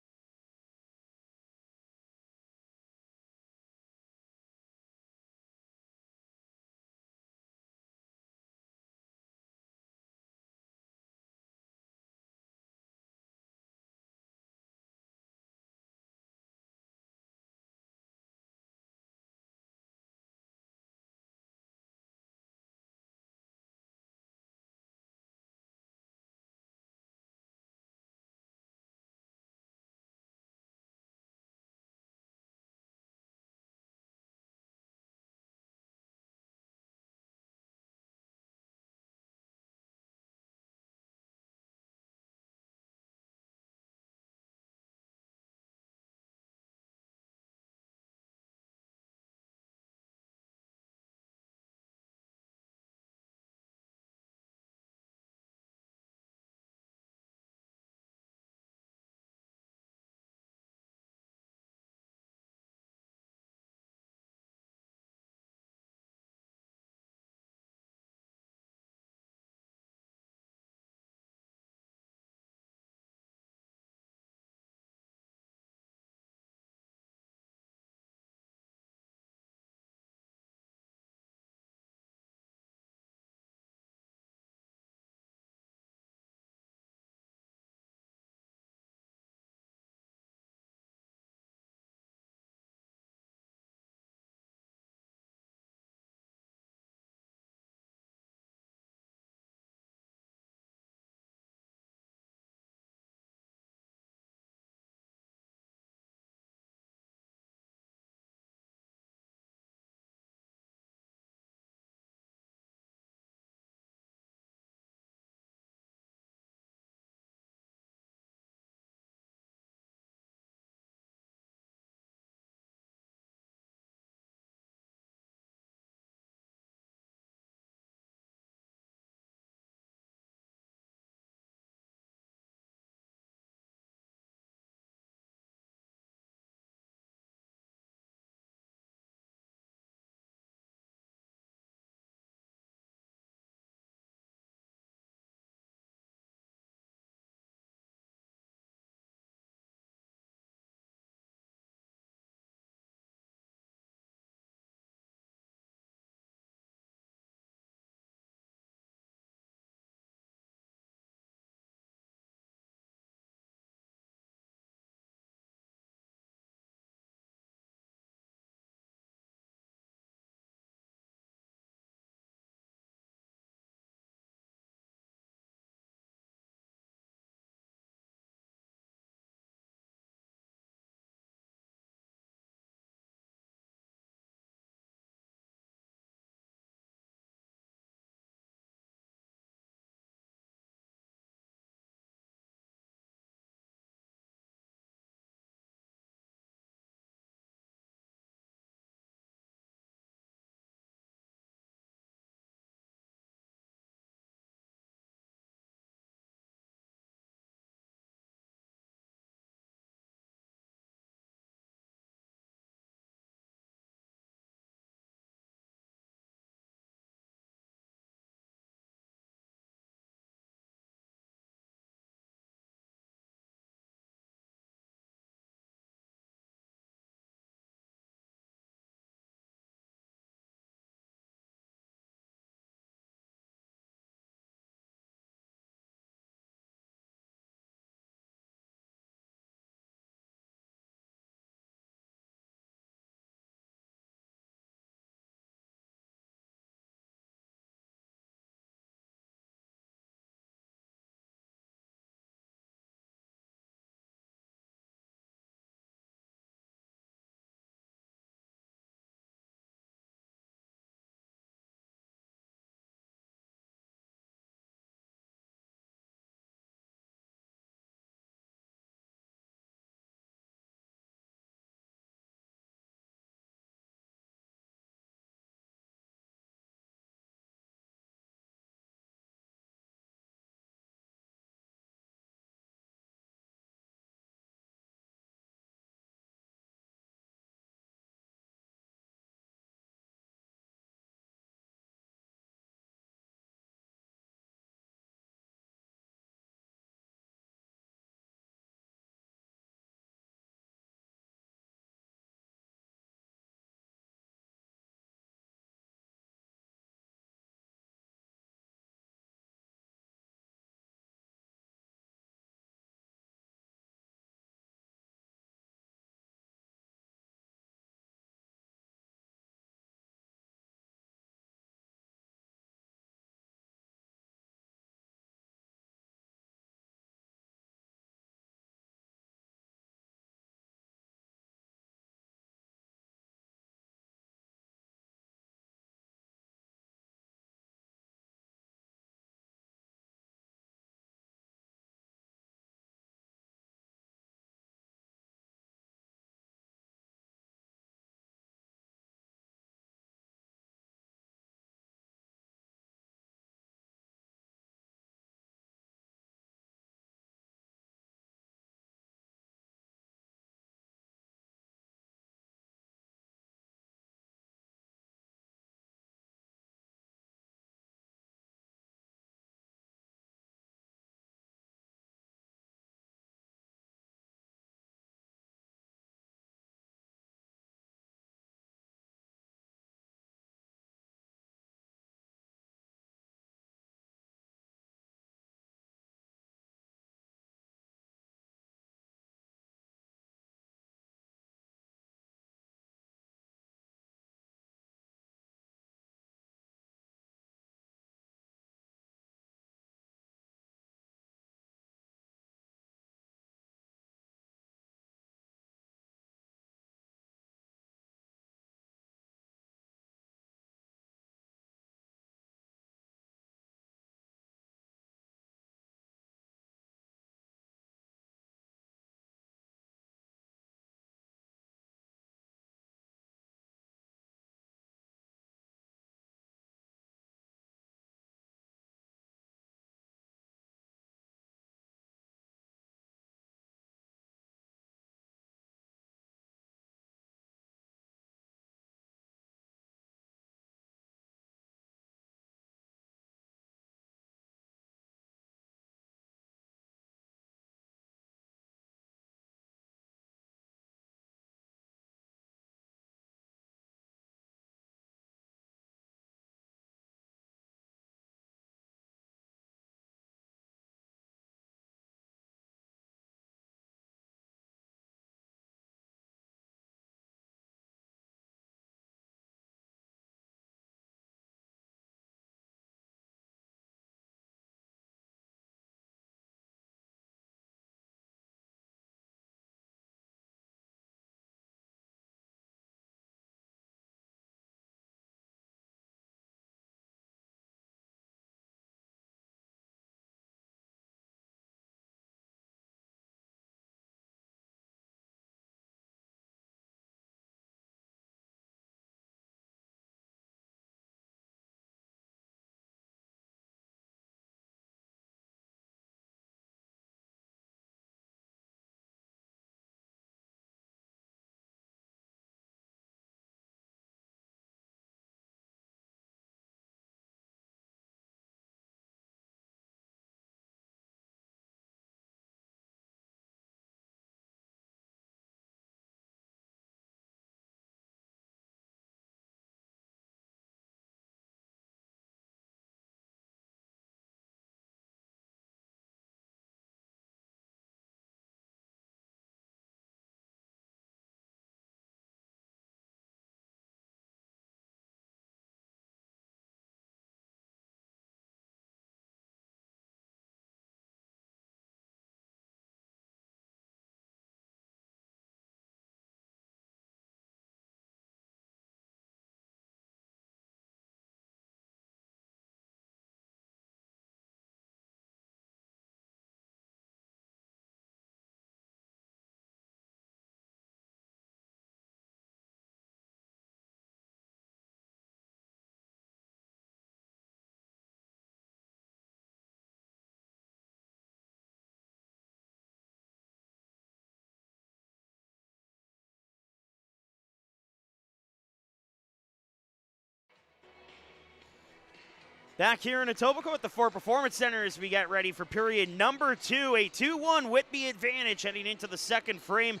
Back here in Etobicoke at the Ford Performance Center as we get ready for period number 2. A 2-1 Whitby advantage heading into the second frame.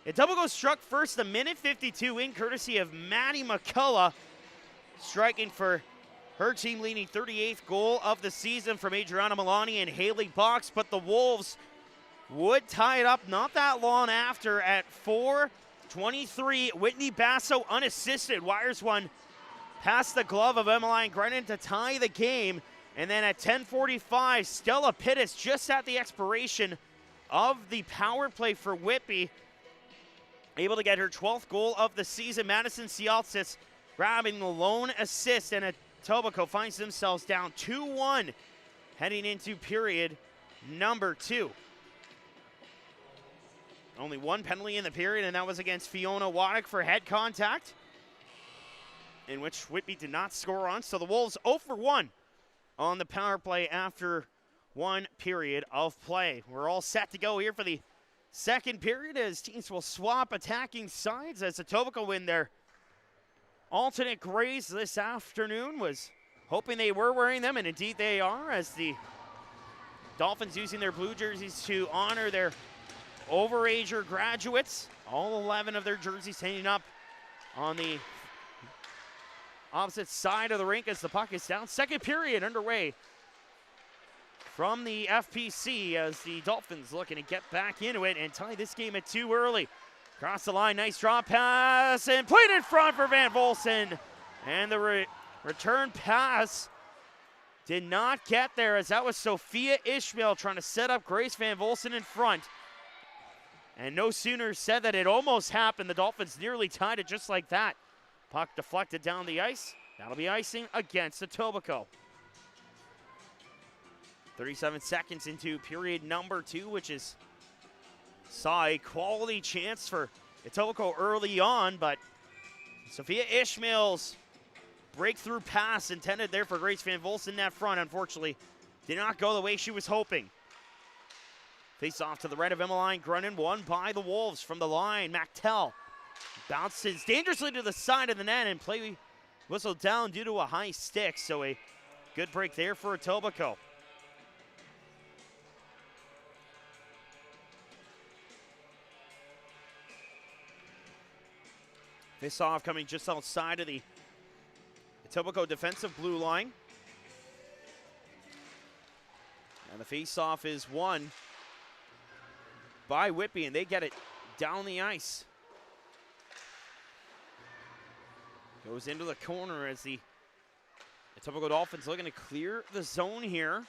Etobicoke struck first a minute 52 in courtesy of Maddie McCullough, striking for her team leading 38th goal of the season from Adriana Milani and Haley Box, but the Wolves would tie it up not that long after at 4:23. Whitney Basso unassisted wires one past the glove of Emmeline Grennan to tie the game. And then at 10:45, Stella Pittis, just at the expiration of the power play for Whitby, able to get her 12th goal of the season. Madison Cialtzis grabbing the lone assist, and Etobicoke finds themselves down 2-1 heading into period number 2. Only one penalty in the period, and that was against Fiona Waddick for head contact, in which Whitby did not score on. So the Wolves 0 for 1 on the power play after one period of play. We're all set to go here for the second period as teams will swap attacking sides as Etobicoke win their alternate grays this afternoon. Was hoping they were wearing them, and indeed they are, as the Dolphins using their blue jerseys to honor their overager graduates. All 11 of their jerseys hanging up on the opposite side of the rink as the puck is down. Second period underway from the FPC as the Dolphins looking to get back into it and tie this game at 2 early. Across the line, nice drop pass and played in front for Van Volsen. And the return pass did not get there as that was Sophia Ishmael trying to set up Grace Van Volsen in front. And no sooner said that it almost happened. The Dolphins nearly tied it just like that. Puck deflected down the ice. That'll be icing against Etobicoke. 37 seconds into period number 2, which is saw a quality chance for Etobicoke early on, but Sophia Ishmael's breakthrough pass intended there for Grace Van Volsen in that front, unfortunately, did not go the way she was hoping. Face off to the right of Emmeline Grennan, won by the Wolves from the line. Mactel bounces dangerously to the side of the net and play whistled down due to a high stick, so a good break there for Etobicoke. Face-off coming just outside of the Etobicoke defensive blue line. And the face-off is won by Whitby, and they get it down the ice. Goes into the corner as the Etobicoke Dolphins looking to clear the zone here.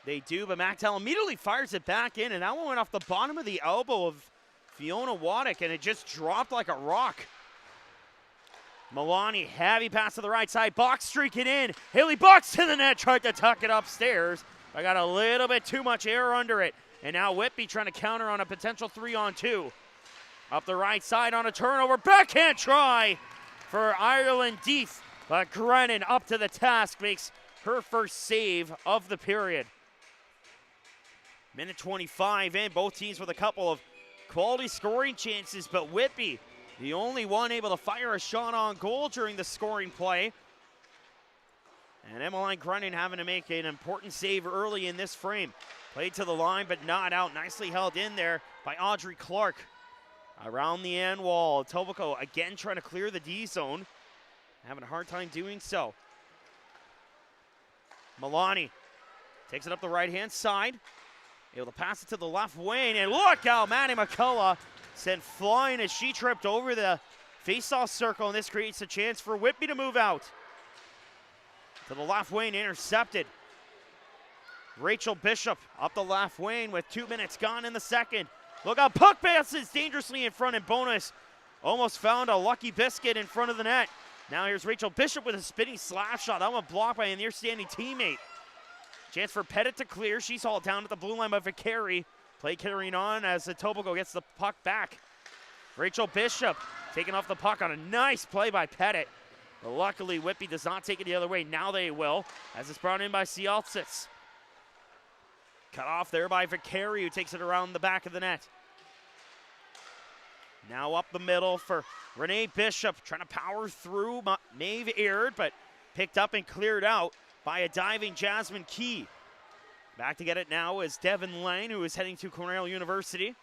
They do, but Mactel immediately fires it back in, and that one went off the bottom of the elbow of Fiona Waddick, and it just dropped like a rock. Milani, heavy pass to the right side, Box streaking in. Haley Box to the net, tried to tuck it upstairs. I got a little bit too much air under it. And now Whitby trying to counter on a potential 3-on-2. Up the right side on a turnover, backhand try for Ireland Deeth. But Grennan up to the task, makes her first save of the period. Minute 25 in, both teams with a couple of quality scoring chances, but Whitby, the only one able to fire a shot on goal during the scoring play. And Emmeline Grennan having to make an important save early in this frame. Played to the line, but not out. Nicely held in there by Audrey Clark. Around the end wall, Etobicoke again trying to clear the D zone. Having a hard time doing so. Milani takes it up the right-hand side. Able to pass it to the left wing, and look out, Maddie McCullough sent flying as she tripped over the face-off circle, and this creates a chance for Whitby to move out. To the left wing, intercepted. Rachel Bishop up the left wing with 2 minutes gone in the second. Look out, puck passes dangerously in front, and Bonus almost found a lucky biscuit in front of the net. Now here's Rachel Bishop with a spinning slap shot. That one blocked by a near-standing teammate. Chance for Pettit to clear. She's hauled down at the blue line by Vicari. Play carrying on as Etobicoke gets the puck back. Rachel Bishop taking off the puck on a nice play by Pettit. But luckily, Whitby does not take it the other way. Now they will, as it's brought in by Cialtzis. Cut off there by Vicari, who takes it around the back of the net. Now up the middle for Renee Bishop, trying to power through. Maeve Aird, but picked up and cleared out by a diving Jasmine Key. Back to get it now is Devin Lane, who is heading to Cornell University.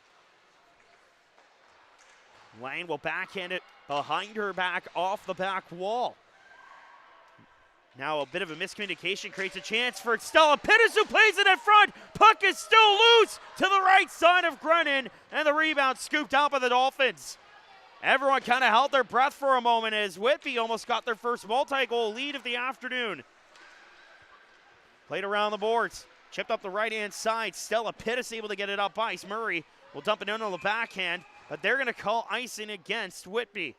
Lane will backhand it behind her back off the back wall. Now a bit of a miscommunication creates a chance for Stella Pittis, who plays it in front. Puck is still loose to the right side of Grennan, and the rebound scooped out by the Dolphins. Everyone kind of held their breath for a moment as Whitby almost got their first multi-goal lead of the afternoon. Played around the boards, chipped up the right-hand side. Stella Pittis able to get it up ice. Murray will dump it in on the backhand, but they're going to call icing against Whitby.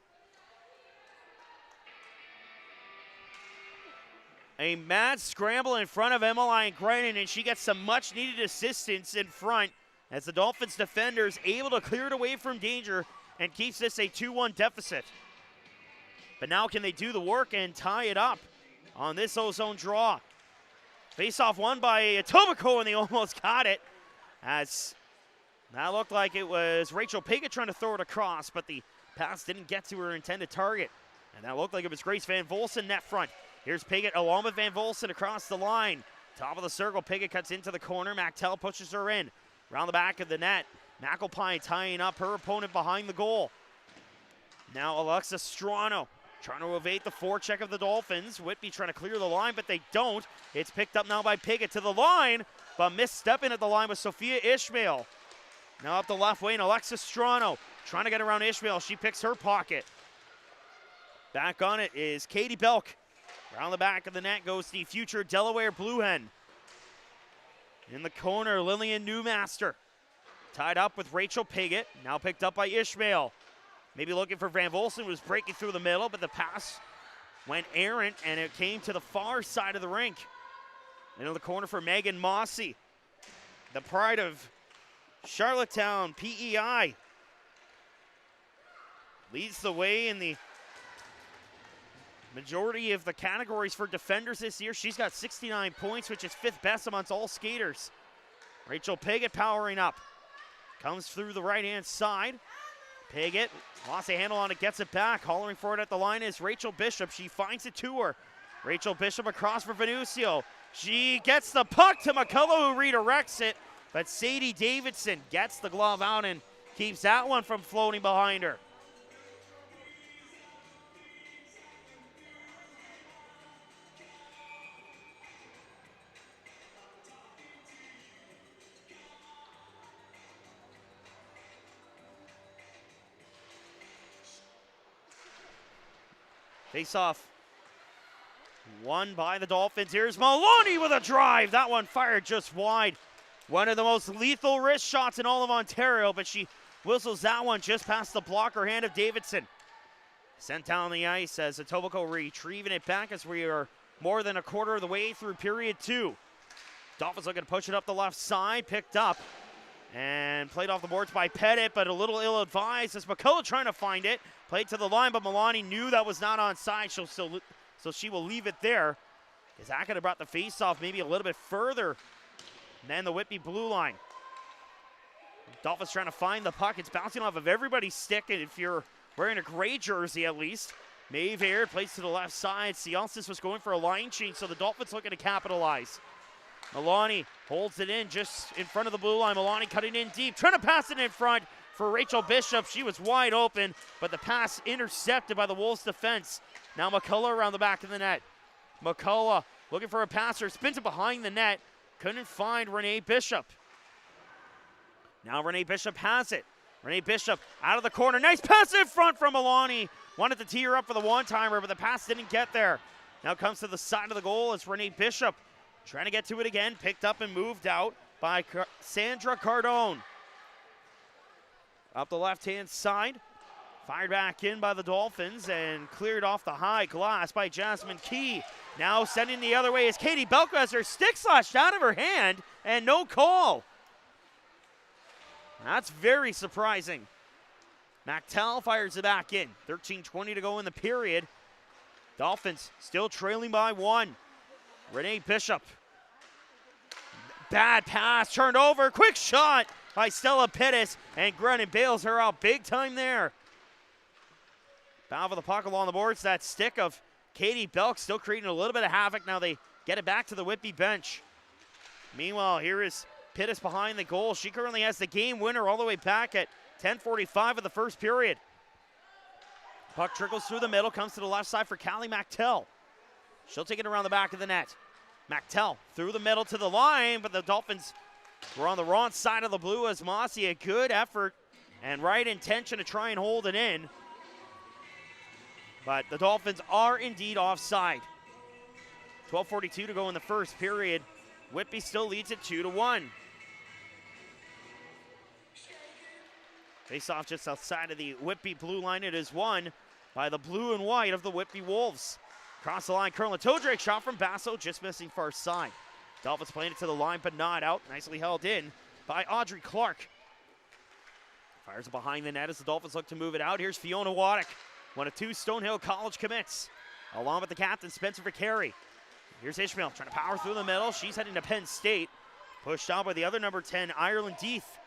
A mad scramble in front of Emmeline Grennan, and she gets some much-needed assistance in front as the Dolphins defenders able to clear it away from danger and keeps this a 2-1 deficit. But now can they do the work and tie it up on this ozone draw? Face-off won by Etobicoke, and they almost got it, as that looked like it was Rachel Piggott trying to throw it across, but the pass didn't get to her intended target. And that looked like it was Grace Van Volsen net front. Here's Piggott along with Van Volsen across the line. Top of the circle, Piggott cuts into the corner. Mactel pushes her in. Around the back of the net, McAlpine tying up her opponent behind the goal. Now Alexis Strano trying to evade the forecheck of the Dolphins. Whitby trying to clear the line, but they don't. It's picked up now by Piggott to the line, but misstepping at the line with Sophia Ishmael. Now up the left wing, Alexis Strano trying to get around Ishmael. She picks her pocket. Back on it is Katie Belk. Around the back of the net goes the future Delaware Blue Hen. In the corner, Lillian Newmaster. Tied up with Rachel Piggott, now picked up by Ishmael. Maybe looking for Van Volsen, was breaking through the middle, but the pass went errant, and it came to the far side of the rink. Into the corner for Megan Mossy, the pride of Charlottetown PEI. Leads the way in the majority of the categories for defenders this year. She's got 69 points, which is 5th best amongst all skaters. Rachel Piggott powering up. Comes through the right-hand side. Piggott lost a handle on it, gets it back. Hollering for it at the line is Rachel Bishop. She finds it to her. Rachel Bishop across for Venucio. She gets the puck to McCullough, who redirects it. But Sadie Davidson gets the glove out and keeps that one from floating behind her. Face-off won by the Dolphins. Here's Maloney with a drive. That one fired just wide. One of the most lethal wrist shots in all of Ontario, but she whistles that one just past the blocker hand of Davidson. Sent down the ice as Etobicoke retrieving it back as we are more than a quarter of the way through period 2. Dolphins looking to push it up the left side, picked up and played off the boards by Pettit, but a little ill-advised as McCullough trying to find it. Played to the line, but Milani knew that was not onside, so she will leave it there. As that could have brought the face-off maybe a little bit further than the Whitby blue line. Dolphins trying to find the puck. It's bouncing off of everybody's stick, and if you're wearing a gray jersey at least. Maeve Aird plays to the left side. Ciancis was going for a line change, so the Dolphins looking to capitalize. Milani holds it in just in front of the blue line. Milani cutting in deep, trying to pass it in front for Rachel Bishop. She was wide open, but the pass intercepted by the Wolves defense. Now McCullough around the back of the net. McCullough looking for a passer, spins it behind the net. Couldn't find Renee Bishop. Now Renee Bishop has it. Renee Bishop out of the corner. Nice pass in front from Milani. Wanted to tee her up for the one-timer, but the pass didn't get there. Now comes to the side of the goal as Renee Bishop trying to get to it again. Picked up and moved out by Sandra Cardone. Up the left-hand side. Fired back in by the Dolphins and cleared off the high glass by Jasmine Key. Now sending the other way is Katie Belko as her stick slashed out of her hand and no call. That's very surprising. Mactel fires it back in. 13:20 to go in the period. Dolphins still trailing by 1. Renee Bishop. Bad pass, turned over. Quick shot by Stella Pittis, and Grennan bails her out big time there. Bound for the puck along the boards. That stick of Katie Belk still creating a little bit of havoc. Now they get it back to the Whitby bench. Meanwhile, here is Pittis behind the goal. She currently has the game winner all the way back at 10:45 of the first period. Puck trickles through the middle, comes to the left side for Callie Mactel. She'll take it around the back of the net. Mactel through the middle to the line, but the Dolphins were on the wrong side of the blue as Mossy. A good effort and right intention to try and hold it in. But the Dolphins are indeed offside. 12:42 to go in the first period. Whitby still leads it 2-1. Face off just outside of the Whitby blue line. It is won by the blue and white of the Whitby Wolves. Across the line, Curlin Todrake shot from Basso, just missing far side. Dolphins playing it to the line, but not out. Nicely held in by Audrey Clark. Fires it behind the net as the Dolphins look to move it out. Here's Fiona Waddick, one of two Stonehill College commits, along with the captain, Spencer Vicari. Here's Ishmael trying to power through the middle. She's heading to Penn State. Pushed out by the other number 10, Ireland Deeth.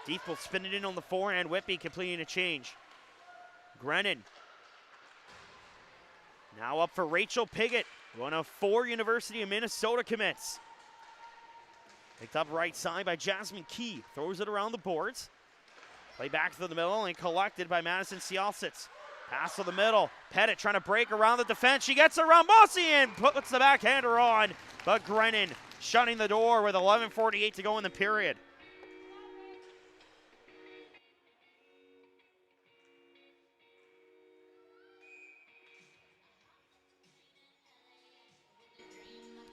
Deeth will spin it in on the forehand. Whitby completing a change. Grennan. Now up for Rachel Piggott, one of 4 University of Minnesota commits. Picked up right side by Jasmine Key. Throws it around the boards. Play back to the middle and collected by Madison Cialsitz. Pass to the middle. Pettit trying to break around the defense. She gets around Mossy and puts the backhander on. But Grennan shutting the door with 11:48 to go in the period.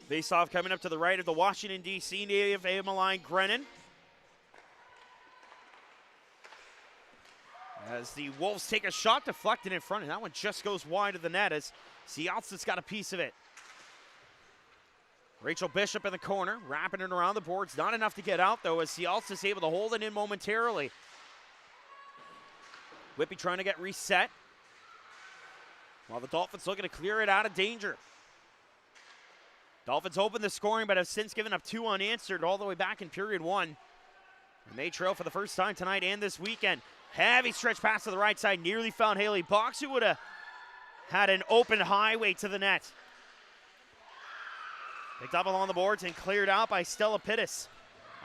Face-off coming up to the right of the Washington, D.C. native Emmeline Grennan. As the Wolves take a shot deflected in front, and that one just goes wide of the net as Cialsitz got a piece of it. Rachel Bishop in the corner, wrapping it around the boards. Not enough to get out, though, as Cialsitz able to hold it in momentarily. Whitby trying to get reset, while the Dolphins looking to clear it out of danger. Dolphins open the scoring, but have since given up 2 unanswered all the way back in period 1. And they trail for the first time tonight and this weekend. Heavy stretch pass to the right side, nearly found Haley Box, who would have had an open highway to the net. Picked up along the boards and cleared out by Stella Pittis.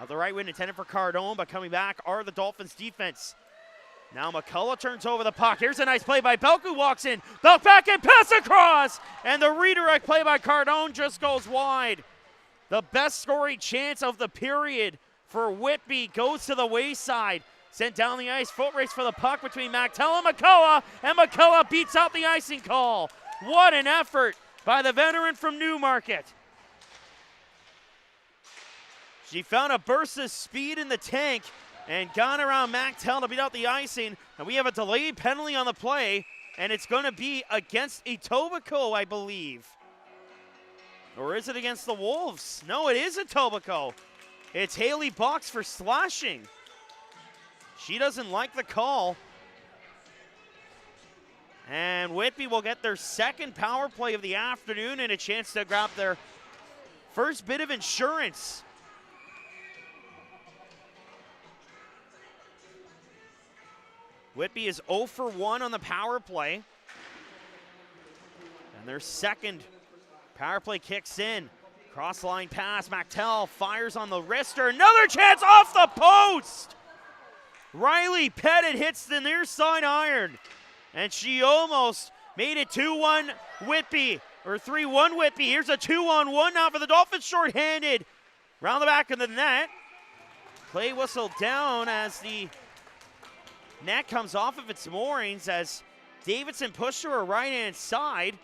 Out the right wing intended for Cardone, but coming back are the Dolphins defense. Now McCullough turns over the puck. Here's a nice play by Belk, who walks in. Belk back and pass across. And the redirect play by Cardone just goes wide. The best scoring chance of the period for Whitby goes to the wayside. Sent down the ice, foot race for the puck between Mactel and McCullough beats out the icing call. What an effort by the veteran from Newmarket. She found a burst of speed in the tank and gone around Mactel to beat out the icing. And we have a delayed penalty on the play, and it's going to be against Etobicoke, I believe. Or is it against the Wolves? No, it is Etobicoke. It's Haley Box for slashing. She doesn't like the call. And Whitby will get their second power play of the afternoon and a chance to grab their first bit of insurance. Whitby is 0 for 1 on the power play. And their second power play kicks in. Cross-line pass, Mactel fires on the wrister. Another chance off the post! Riley Pettit hits the near side iron. And she almost made it 2-1 Whitby, or 3-1 Whitby. Here's a 2-on-1 now for the Dolphins, shorthanded. Round the back of the net. Play whistle down as the net comes off of its moorings as Davidson pushed to her right-hand side.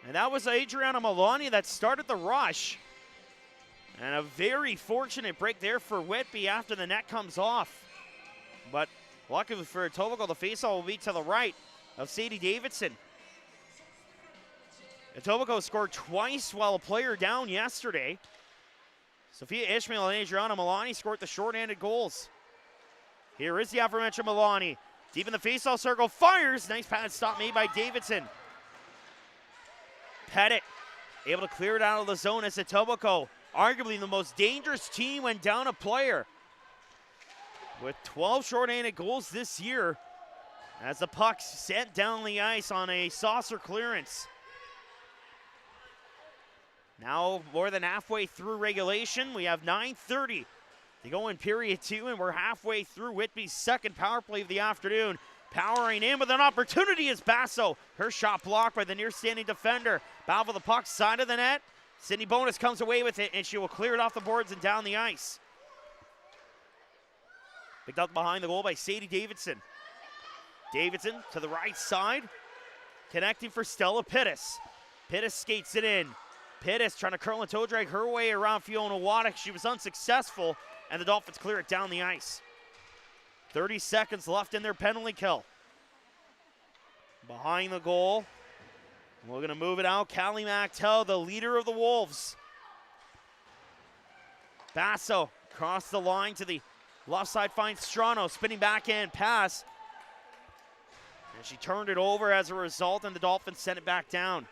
And that was Adriana Maloney that started the rush. And a very fortunate break there for Whitby after the net comes off. But luckily for Etobicoke, the faceoff will be to the right of Sadie Davidson. Etobicoke scored twice while a player down yesterday. Sophia Ishmael and Adriana Maloney scored the shorthanded goals. Here is the aforementioned Maloney. Deep in the faceoff circle, fires. Nice pad stop made by Davidson. Pettit able to clear it out of the zone as Etobicoke, arguably the most dangerous team when down a player. With 12 shorthanded goals this year as the puck's sent down the ice on a saucer clearance. Now more than halfway through regulation. We have 9:30 to go in period 2, and we're halfway through Whitby's second power play of the afternoon. Powering in with an opportunity is Basso. Her shot blocked by the near-standing defender. Battle for the puck, side of the net. Sydney Bonus comes away with it, and she will clear it off the boards and down the ice. Picked up behind the goal by Sadie Davidson. Davidson to the right side. Connecting for Stella Pittis. Pittis skates it in. Pittis trying to curl and toe drag her way around Fiona Waddick. She was unsuccessful, and the Dolphins clear it down the ice. 30 seconds left in their penalty kill. Behind the goal. We're going to move it out. Callie Mactel, the leader of the Wolves. Basso across the line to the left side, finds Strano. Spinning backhand pass. And she turned it over as a result, and the Dolphins sent it back down.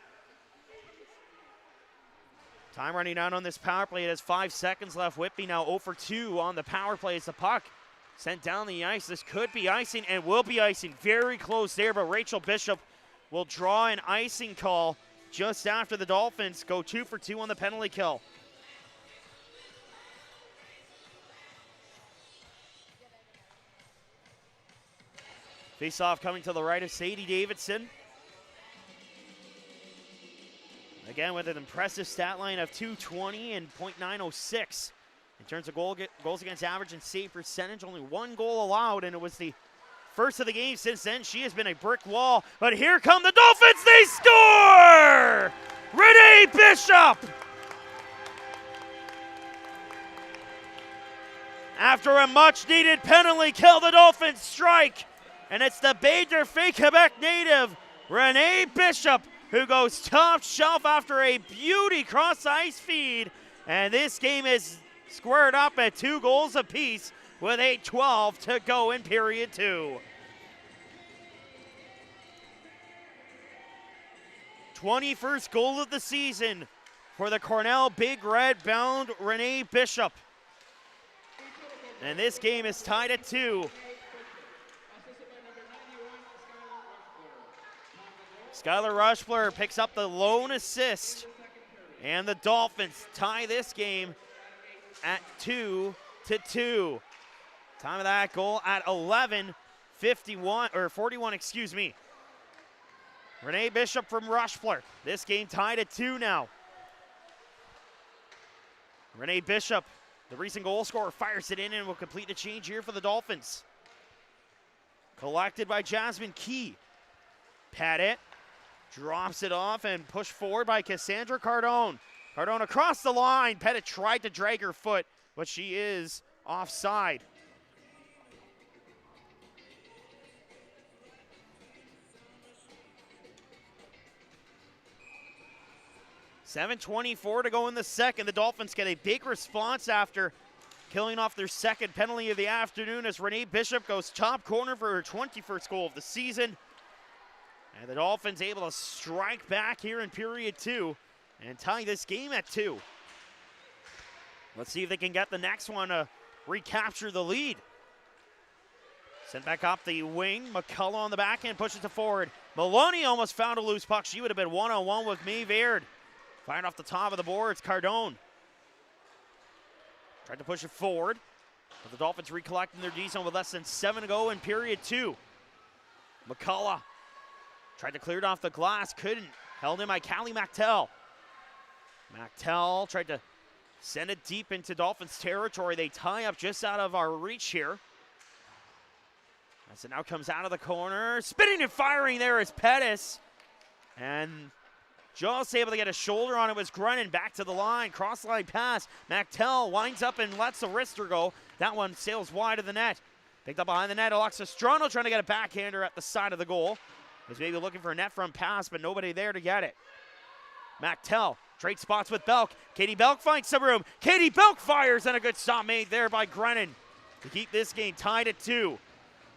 Time running out on this power play. It has 5 seconds left. Whitby now 0 for 2 on the power play as the puck sent down the ice. This could be icing and will be icing. Very close there, but Rachel Bishop will draw an icing call just after the Dolphins go 2 for 2 on the penalty kill. Face-off coming to the right of Sadie Davidson. Again, with an impressive stat line of .220 and .906. In terms of goals against average and save percentage, only 1 goal allowed, and it was the first of the game. Since then, she has been a brick wall. But here come the Dolphins, they score! Renee Bishop! After a much-needed penalty kill, the Dolphins strike. And it's the Bay d'Urfé Quebec native, Renee Bishop, who goes top shelf after a beauty cross-ice feed. And this game is squared up at 2 goals apiece with 8:12 to go in period 2. 21st goal of the season for the Cornell Big Red bound Renee Bishop. And this game is tied at 2. Skylar Rushler picks up the lone assist, and the Dolphins tie this game at 2-2. Time of that goal at 41, excuse me. Renee Bishop from Rushler. This game tied at 2 now. Renee Bishop, the recent goal scorer, fires it in and will complete the change here for the Dolphins. Collected by Jasmine Key. Pettit drops it off and pushed forward by Cassandra Cardone. Cardone across the line. Pettit tried to drag her foot, but she is offside. .724 to go in the second. The Dolphins get a big response after killing off their second penalty of the afternoon as Renee Bishop goes top corner for her 21st goal of the season. And the Dolphins able to strike back here in period 2 and tie this game at 2. Let's see if they can get the next one to recapture the lead. Sent back up the wing. McCullough on the backhand pushes it forward. Maloney almost found a loose puck. She would have been one-on-one with Maeve Aird. Fired off the top of the boards. Cardone tried to push it forward, but the Dolphins recollecting their D zone with less than 7 to go in period 2. McCullough tried to clear it off the glass, couldn't. Held in by Callie Mactel. Mactel tried to send it deep into Dolphins territory. They tie up just out of our reach here. As it now comes out of the corner. Spinning and firing there is Pettis. And just able to get a shoulder on it was Grennan. Back to the line, cross-line pass. Mactel winds up and lets the wrister go. That one sails wide of the net. Picked up behind the net, Alexis Strano trying to get a backhander at the side of the goal. Was maybe looking for a net front pass, but nobody there to get it. Mactel trade spots with Belk. Katie Belk finds some room. Katie Belk fires, and a good stop made there by Grennan to keep this game tied at 2.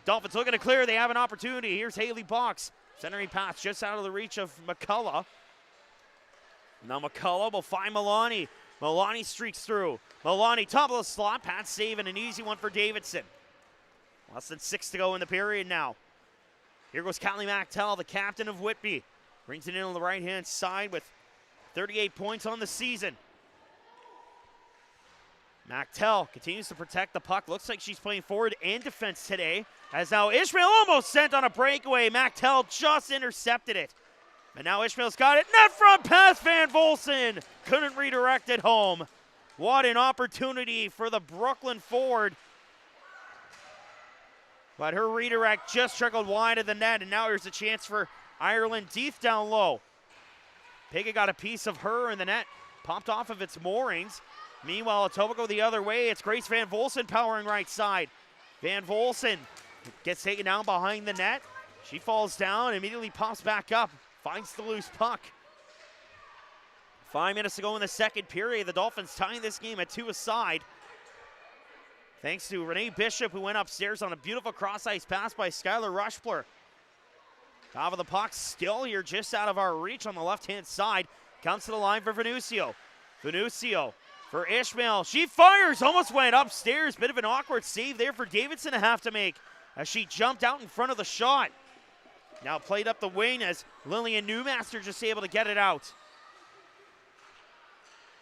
Dolphins looking to clear. They have an opportunity. Here's Haley Box. Centering pass just out of the reach of McCullough. Now McCullough will find Maloney. Maloney streaks through. Maloney top of the slot. Pat save and an easy one for Davidson. Less than 6 to go in the period now. Here goes Callie Mactel, the captain of Whitby. Brings it in on the right-hand side with 38 points on the season. Mactel continues to protect the puck. Looks like she's playing forward and defense today. As now Ishmael almost sent on a breakaway. Mactel just intercepted it. And now Ishmael's got it. Net front pass, Van Volsen. Couldn't redirect it home. What an opportunity for the Brooklyn forward. But her redirect just trickled wide of the net, and now here's a chance for Ireland deep down low. Piggott got a piece of her, and the net popped off of its moorings. Meanwhile, Etobicoke the other way. It's Grace Van Volsen powering right side. Van Volsen gets taken down behind the net. She falls down, immediately pops back up, finds the loose puck. 5 minutes to go in the second period. The Dolphins tying this game at 2-aside. Thanks to Renee Bishop, who went upstairs on a beautiful cross-ice pass by Skylar Rushbler. Top of the puck still here just out of our reach on the left-hand side. Comes to the line for Venucio. Venucio for Ishmael. She fires, almost went upstairs. Bit of an awkward save there for Davidson to have to make as she jumped out in front of the shot. Now played up the wing as Lillian Newmaster just able to get it out.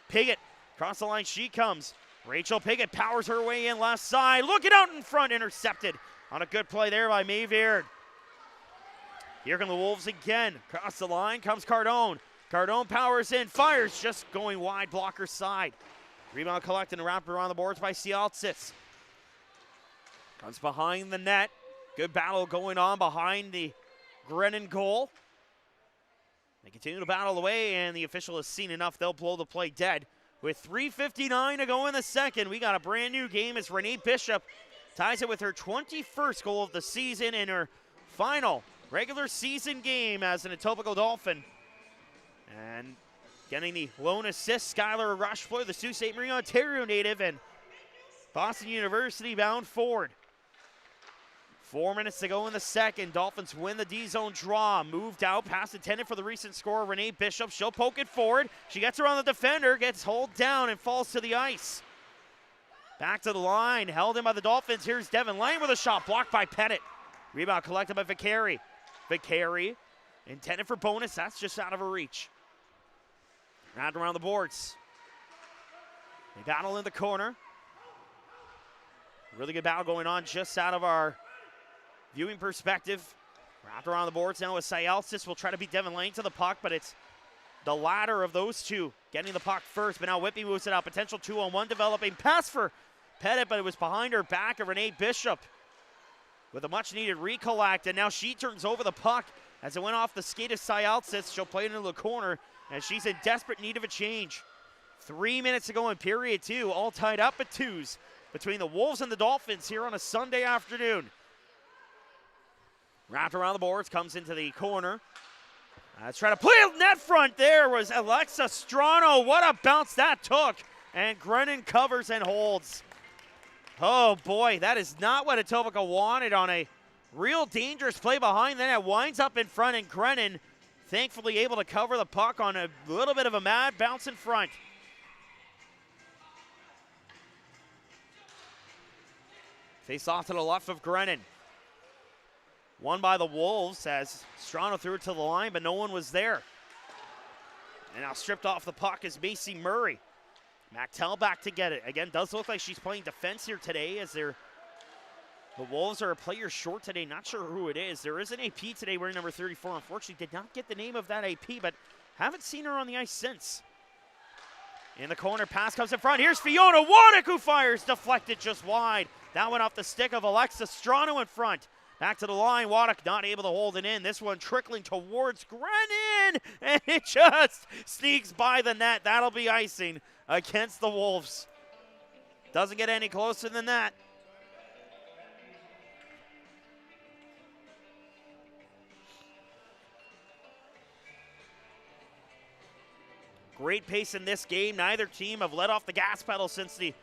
Piggott, across the line she comes. Rachel Piggott powers her way in left side. Looking out in front, intercepted on a good play there by Mayverde. Here come the Wolves again. Across the line comes Cardone. Cardone powers in, fires, just going wide, blocker side. Rebound collected and wrapped around the boards by Cialtzis. Comes behind the net. Good battle going on behind the Grennan goal. They continue to battle away, and the official has seen enough. They'll blow the play dead. With 3:59 to go in the second, we got a brand new game as Renee Bishop ties it with her 21st goal of the season in her final regular season game as an Etobicoke Dolphin. And getting the lone assist, Skylar Rushbler, the Sault Ste. Marie, Ontario native and Boston University bound forward. 4 minutes to go in the second. Dolphins win the D-zone draw. Moved out, pass intended for the recent scorer, Renee Bishop. She'll poke it forward. She gets around the defender, gets hauled down, and falls to the ice. Back to the line, held in by the Dolphins. Here's Devin Lane with a shot, blocked by Pettit. Rebound collected by Vicari. Vicari, intended for bonus, that's just out of her reach. Wrapped around the boards. They battle in the corner. Really good battle going on just out of our viewing perspective. Wrapped around the boards now with Cialtzis. Will try to beat Devin Lane to the puck, but it's the latter of those two getting the puck first. But now Whitby moves it out. Potential 2-on-1 developing. Pass for Pettit, but it was behind her back of Renee Bishop with a much-needed recollect. And now she turns over the puck as it went off the skate of Cialtzis. She'll play it into the corner, and she's in desperate need of a change. 3 minutes to go in period two. All tied up at 2s between the Wolves and the Dolphins here on a Sunday afternoon. Wrapped around the boards, comes into the corner. Let's try to play it net front. There was Alexa Strano. What a bounce that took. And Grennan covers and holds. Oh boy, that is not what Etobicoke wanted on a real dangerous play behind the net. Winds up in front, and Grennan thankfully able to cover the puck on a little bit of a mad bounce in front. Face off to the left of Grennan. Won by the Wolves as Strano threw it to the line, but no one was there. And now stripped off the puck is Macy Murray. Mactel back to get it. Again, does look like she's playing defense here today as the Wolves are a player short today. Not sure who it is. There is an AP today wearing number 34. Unfortunately, did not get the name of that AP, but haven't seen her on the ice since. In the corner, pass comes in front. Here's Fiona Waddick who fires, deflected just wide. That went off the stick of Alexa Strano in front. Back to the line, Waddick not able to hold it in. This one trickling towards Grennan, and it just sneaks by the net. That'll be icing against the Wolves. Doesn't get any closer than that. Great pace in this game. Neither team have let off the gas pedal since the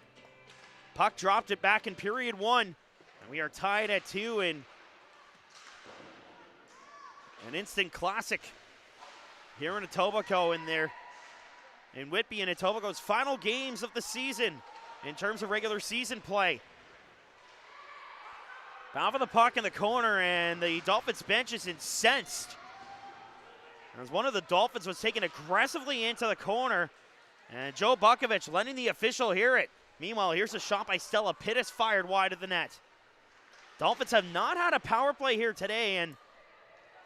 puck dropped it back in period one. And we are tied at 2 in an instant classic here in Etobicoke in Whitby and Etobicoke's final games of the season in terms of regular season play. Bound for the puck in the corner, and the Dolphins bench is incensed. As one of the Dolphins was taken aggressively into the corner, and Joe Bukovich letting the official hear it. Meanwhile, here's a shot by Stella Pittis fired wide of the net. Dolphins have not had a power play here today, and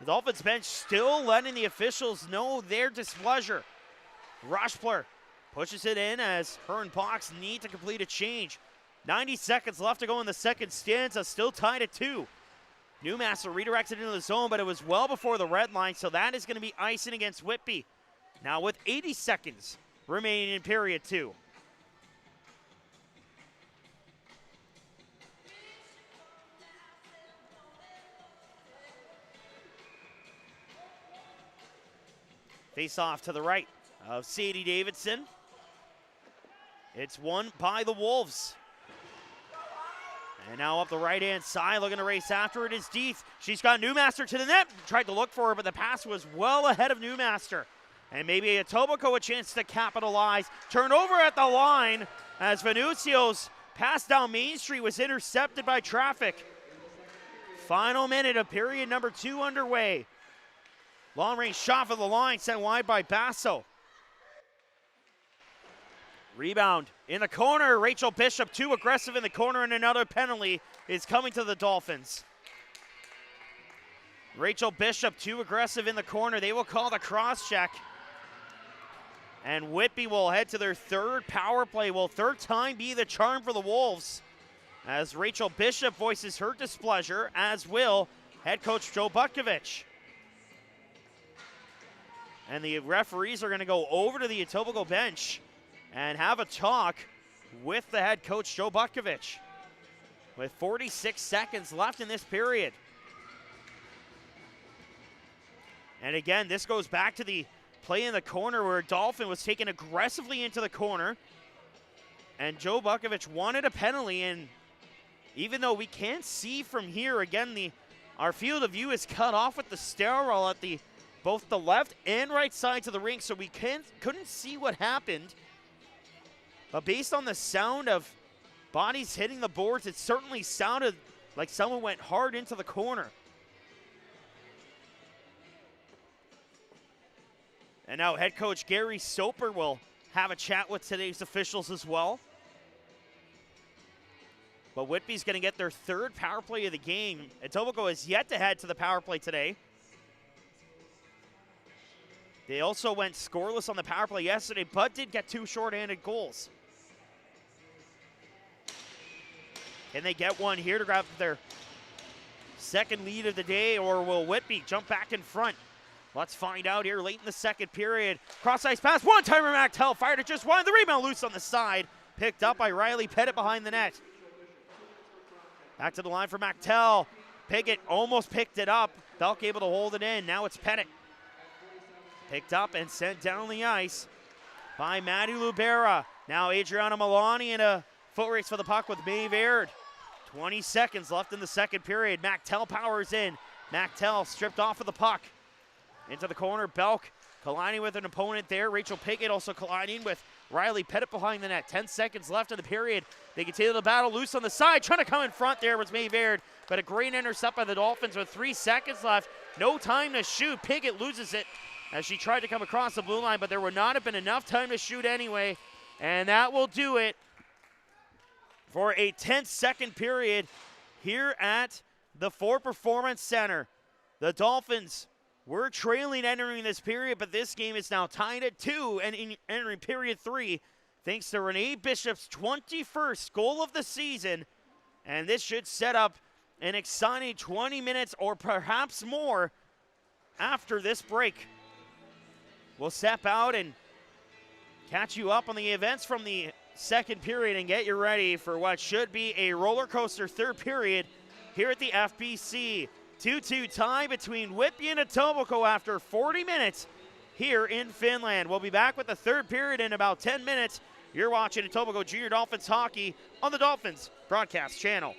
the Dolphins bench still letting the officials know their displeasure. Rushpler pushes it in as her and Box need to complete a change. 90 seconds left to go in the second stanza, still tied at 2. Newmaster redirected into the zone, but it was well before the red line, so that is going to be icing against Whitby. Now with 80 seconds remaining in period 2. Face off to the right of Sadie Davidson. It's won by the Wolves. And now up the right-hand side, looking to race after it is Deeth. She's got Newmaster to the net. Tried to look for her, but the pass was well ahead of Newmaster. And maybe Etobicoke a chance to capitalize. Turnover at the line as Venuccio's pass down Main Street was intercepted by traffic. Final minute of period number 2 underway. Long-range shot for the line, sent wide by Basso. Rebound in the corner. Rachel Bishop too aggressive in the corner, and another penalty is coming to the Dolphins. Rachel Bishop too aggressive in the corner. They will call the cross check. And Whitby will head to their third power play. Will third time be the charm for the Wolves? As Rachel Bishop voices her displeasure, as will head coach Joe Butkovich. And the referees are going to go over to the Etobicoke bench and have a talk with the head coach, Joe Butkovich, with 46 seconds left in this period. And again, this goes back to the play in the corner where Dolphin was taken aggressively into the corner, and Joe Butkovich wanted a penalty, and even though we can't see from here, again, our field of view is cut off with the stairwell at both the left and right sides of the rink, so we couldn't see what happened. But based on the sound of bodies hitting the boards, it certainly sounded like someone went hard into the corner. And now head coach Gary Soper will have a chat with today's officials as well. But Whitby's going to get their third power play of the game. Etobicoke is yet to head to the power play today. They also went scoreless on the power play yesterday, but did get 2 shorthanded goals. Can they get one here to grab their second lead of the day, or will Whitby jump back in front? Let's find out here late in the second period. Cross-ice pass, one-timer Mactel, fired it just wide. The rebound loose on the side, picked up by Riley Pettit behind the net. Back to the line for Mactel. Piggott almost picked it up. Belk able to hold it in. Now it's Pettit. Picked up and sent down the ice by Maddie Lubera. Now Adriana Milani in a foot race for the puck with Maeve Aird. 20 seconds left in the second period. Mactel powers in. Mactel stripped off of the puck. Into the corner, Belk colliding with an opponent there. Rachel Pickett also colliding with Riley Pettit behind the net. 10 seconds left in the period. They continue the battle loose on the side. Trying to come in front there was Maeve Aird, but a great intercept by the Dolphins with 3 seconds left. No time to shoot. Pickett loses it as she tried to come across the blue line, but there would not have been enough time to shoot anyway. And that will do it for a 10-second period here at the Ford Performance Center. The Dolphins were trailing entering this period, but this game is now tied at 2 and entering period 3 thanks to Renee Bishop's 21st goal of the season. And this should set up an exciting 20 minutes or perhaps more after this break. We'll step out and catch you up on the events from the second period and get you ready for what should be a roller coaster third period here at the FBC. 2-2 tie between Whitby and Etobicoke after 40 minutes here in Finland. We'll be back with the third period in about 10 minutes. You're watching Etobicoke Junior Dolphins hockey on the Dolphins broadcast channel.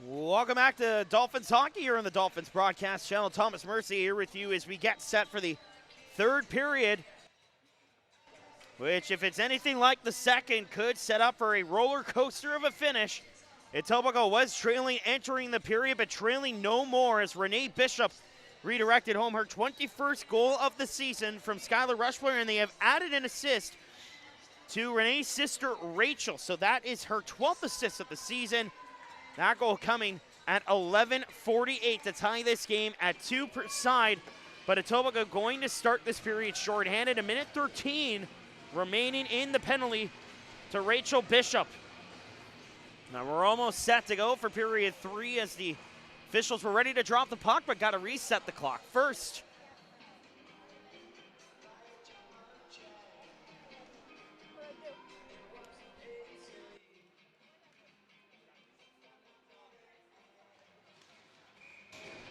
Welcome back to Dolphins hockey here on the Dolphins broadcast channel. Thomas Mercy here with you as we get set for the third period, which, if it's anything like the second, could set up for a roller coaster of a finish. Etobicoke was trailing entering the period, but trailing no more as Renee Bishop redirected home her 21st goal of the season from Skylar Rushplayer, and they have added an assist to Renee's sister Rachel. So that is her 12th assist of the season. That goal coming at 11:48 to tie this game at 2 per side. But Etobicoke going to start this period shorthanded. A minute 13 remaining in the penalty to Rachel Bishop. Now we're almost set to go for period 3 as the officials were ready to drop the puck, but got to reset the clock first.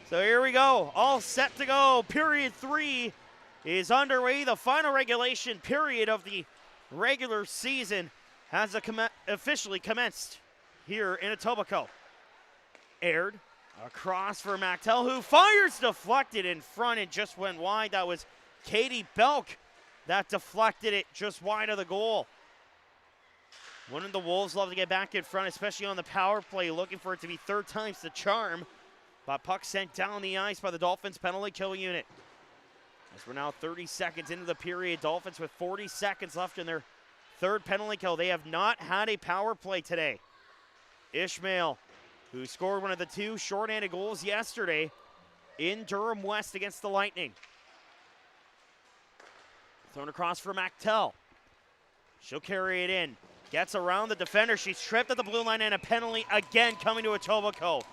So here we go, all set to go. Period 3 is underway. The final regulation period of the regular season has officially commenced here in Etobicoke. Aired across for Mactel, who fires deflected in front and just went wide. That was Katie Belk that deflected it just wide of the goal. Wouldn't the Wolves love to get back in front, especially on the power play, looking for it to be third time's the charm. But puck sent down the ice by the Dolphins penalty kill unit. As we're now 30 seconds into the period, Dolphins with 40 seconds left in their third penalty kill. They have not had a power play today. Ishmael, who scored one of the 2 shorthanded goals yesterday in Durham West against the Lightning. Thrown across for Mactel. She'll carry it in. Gets around the defender. She's tripped at the blue line, and a penalty again coming to Etobicoke.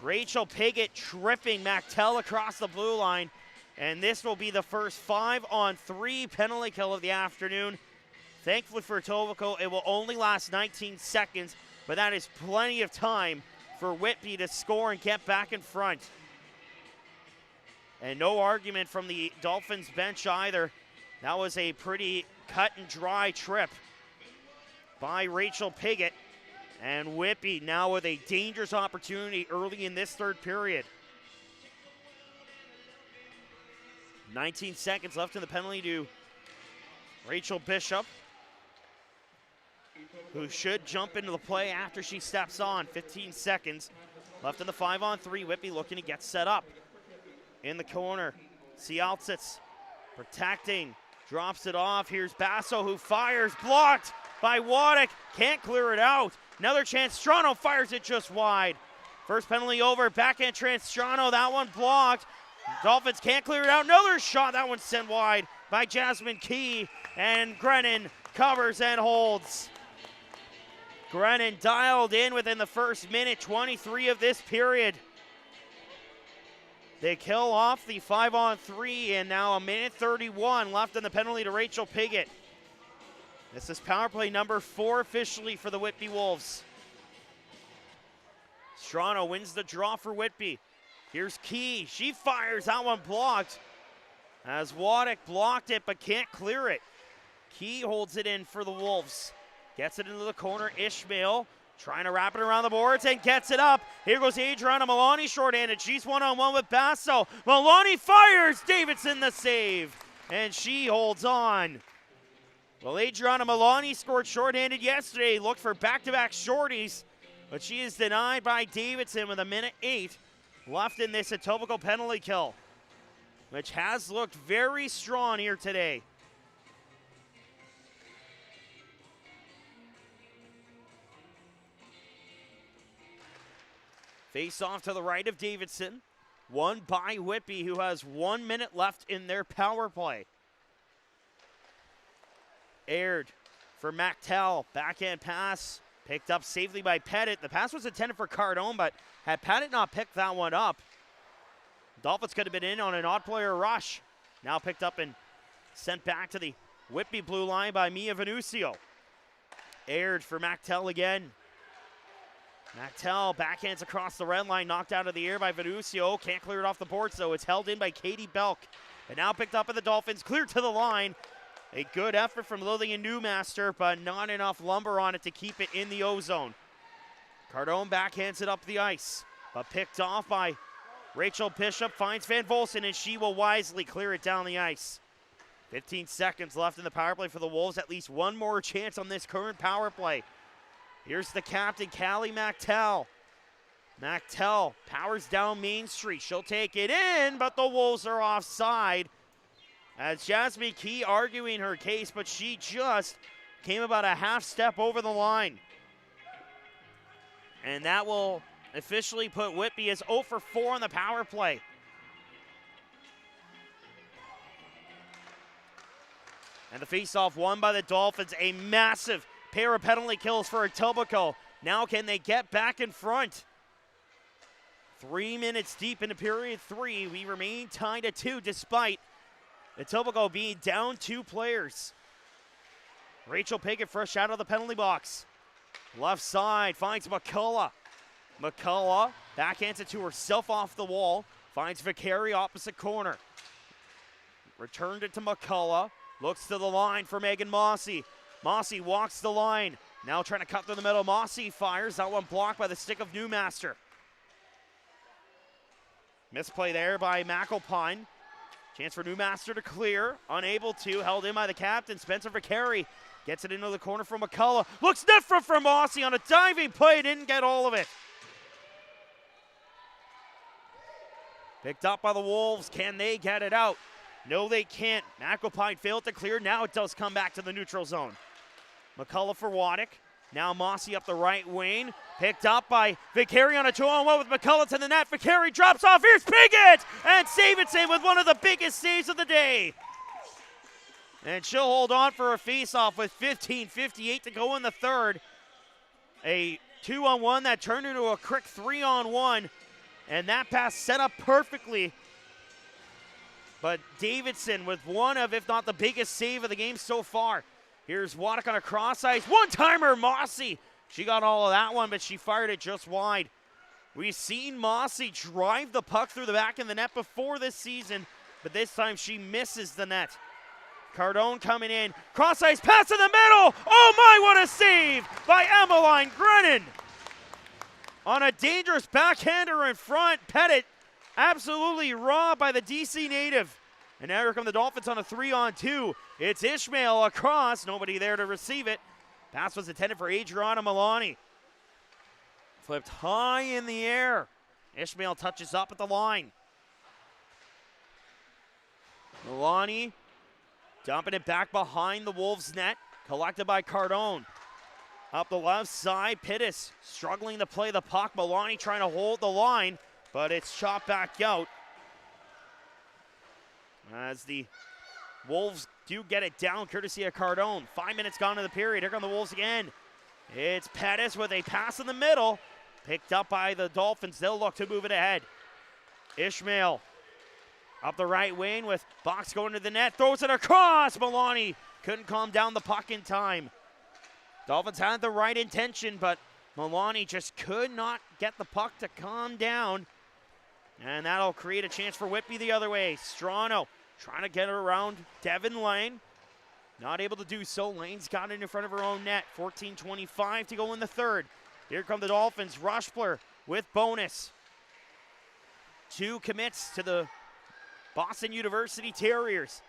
Rachel Piggott tripping Mactel across the blue line, and this will be the first 5-on-3 penalty kill of the afternoon. Thankfully for Etobicoke, it will only last 19 seconds, but that is plenty of time for Whitby to score and get back in front. And no argument from the Dolphins bench either. That was a pretty cut and dry trip by Rachel Piggott. And Whitby now with a dangerous opportunity early in this third period. 19 seconds left in the penalty to Rachel Bishop, who should jump into the play after she steps on. 15 seconds left in the 5-on-3. Whitby looking to get set up. In the corner, Cialtzitz protecting, drops it off. Here's Basso, who fires, blocked by Waddick, can't clear it out. Another chance, Strano fires it just wide. First penalty over, backhand chance, Strano, that one blocked. Dolphins can't clear it out. Another shot, that one sent wide by Jasmine Key, and Grennan covers and holds. Grennan dialed in within the first minute 23 of this period. They kill off the 5-on-3, and now a minute 31 left in the penalty to Rachel Piggott. This is power play number 4 officially for the Whitby Wolves. Strano wins the draw for Whitby. Here's Key. She fires. That one blocked as Waddick blocked it but can't clear it. Key holds it in for the Wolves. Gets it into the corner. Ishmael trying to wrap it around the boards and gets it up. Here goes Adriana Maloney shorthanded. She's one-on-one with Basso. Maloney fires. Davidson the save. And she holds on. Well, Adriana Maloney scored shorthanded yesterday. Looked for back-to-back shorties, but she is denied by Davidson with a minute 8 left in this Etobicoke penalty kill, which has looked very strong here today. Face off to the right of Davidson, won by Whitby, who has 1 minute left in their power play. Aired for Mactel, backhand pass, picked up safely by Pettit. The pass was intended for Cardone, but had Pettit not picked that one up, Dolphins could have been in on an odd player rush. Now picked up and sent back to the Whitby blue line by Mia Venucio. Aired for Mactel again. Mactel backhands across the red line, knocked out of the air by Venucio. Can't clear it off the board, so it's held in by Katie Belk. And now picked up by the Dolphins, cleared to the line. A good effort from Lillian Newmaster, but not enough lumber on it to keep it in the O-zone. Cardone backhands it up the ice, but picked off by Rachel Bishop, finds Van Volsen, and she will wisely clear it down the ice. 15 seconds left in the power play for the Wolves. At least one more chance on this current power play. Here's the captain, Callie Mactel. Mactel powers down Main Street. She'll take it in, but the Wolves are offside. As Jasmine Key arguing her case, but she just came about a half step over the line. And that will officially put Whitby as 0 for 4 on the power play. And the faceoff won by the Dolphins. A massive pair of penalty kills for Etobicoke. Now can they get back in front? 3 minutes deep into period 3. We remain tied at 2 despite Etobicoke being down 2 players. Rachel Pickett fresh out of the penalty box. Left side finds McCullough. McCullough backhands it to herself off the wall. Finds Vicari opposite corner. Returned it to McCullough. Looks to the line for Megan Mossy. Mossy walks the line. Now trying to cut through the middle. Mossy fires. That one blocked by the stick of Newmaster. Misplay there by McAlpine. Chance for Newmaster to clear. Unable to. Held in by the captain. Spencer Vicari gets it into the corner for McCullough. Looks different from Mossy on a diving play. Didn't get all of it. Picked up by the Wolves. Can they get it out? No, they can't. McAlpine failed to clear. Now it does come back to the neutral zone. McCullough for Waddick. Now Mossy up the right wing. Picked up by Vicari on a 2-on-1 with McCullough to the net. Vicari drops off. Here's Piggott! And Davidson with one of the biggest saves of the day. And she'll hold on for a faceoff with 15:58 to go in the third. A 2-on-1 that turned into a quick 3-on-1. And that pass set up perfectly. But Davidson with one of, if not the biggest save of the game so far. Here's Waddick on a cross ice. One-timer, Mossy. She got all of that one, but she fired it just wide. We've seen Mossy drive the puck through the back of the net before this season, but this time she misses the net. Cardone coming in. Cross ice pass in the middle. Oh my, what a save by Emmeline Grennan. On a dangerous backhander in front. Pettit absolutely robbed by the DC native. And now here come the Dolphins on a 3-on-2. It's Ishmael across. Nobody there to receive it. Pass was intended for Adriana Milani. Flipped high in the air. Ishmael touches up at the line. Milani dumping it back behind the Wolves' net. Collected by Cardone. Up the left side, Pittis struggling to play the puck. Milani trying to hold the line, but it's shot back out. As the Wolves do get it down, courtesy of Cardone. 5 minutes gone in the period. Here come the Wolves again. It's Pettis with a pass in the middle. Picked up by the Dolphins. They'll look to move it ahead. Ishmael up the right wing with Box going to the net. Throws it across. Milani couldn't calm down the puck in time. Dolphins had the right intention, but Milani just could not get the puck to calm down. And that'll create a chance for Whitby the other way. Strano trying to get around Devin Lane. Not able to do so. Lane's got it in front of her own net. 14:25 to go in the third. Here come the Dolphins. Rushler with bonus. 2 commits to the Boston University Terriers.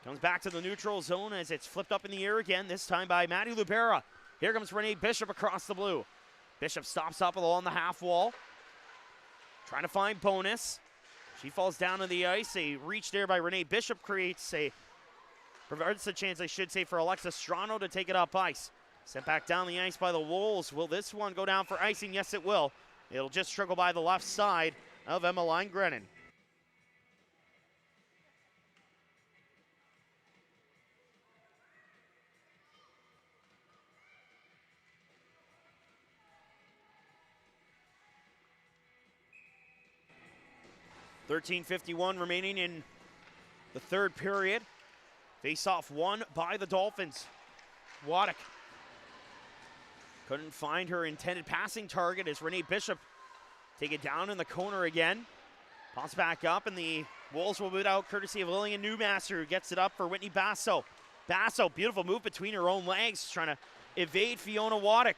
Comes back to the neutral zone as it's flipped up in the air again, this time by Maddie Lubera. Here comes Renee Bishop across the blue. Bishop stops up along the half wall. Trying to find bonus. She falls down on the ice. A reach there by Renee Bishop prevents a chance, I should say, for Alexa Strano to take it up ice. Sent back down the ice by the Wolves. Will this one go down for icing? Yes, it will. It'll just trickle by the left side of Emmeline Grennan. .51 remaining in the third period. Face-off won by the Dolphins. Waddick couldn't find her intended passing target as Renee Bishop take it down in the corner again. Pops back up, and the Wolves will move out courtesy of Lillian Newmaster, who gets it up for Whitney Basso. Basso, beautiful move between her own legs, trying to evade Fiona Waddick.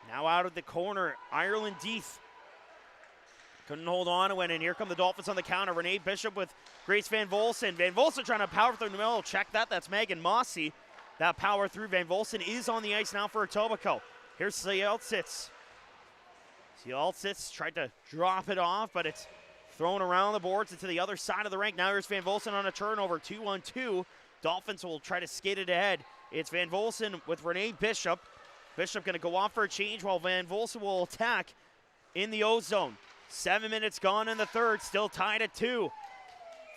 Now out of the corner, Ireland Deeth. Couldn't hold on to it, and here come the Dolphins on the counter. Renee Bishop with Grace Van Volsen. Van Volsen trying to power through the middle. Check that. That's Megan Mossy. That power through. Van Volsen is on the ice now for Etobicoke. Here's Sieltsits. Sieltsits tried to drop it off, but it's thrown around the boards into the other side of the rink. Now here's Van Volsen on a turnover. 2-on-2. Dolphins will try to skate it ahead. It's Van Volsen with Renee Bishop. Bishop going to go off for a change while Van Volsen will attack in the O-zone. 7 minutes gone in the third, still tied at 2.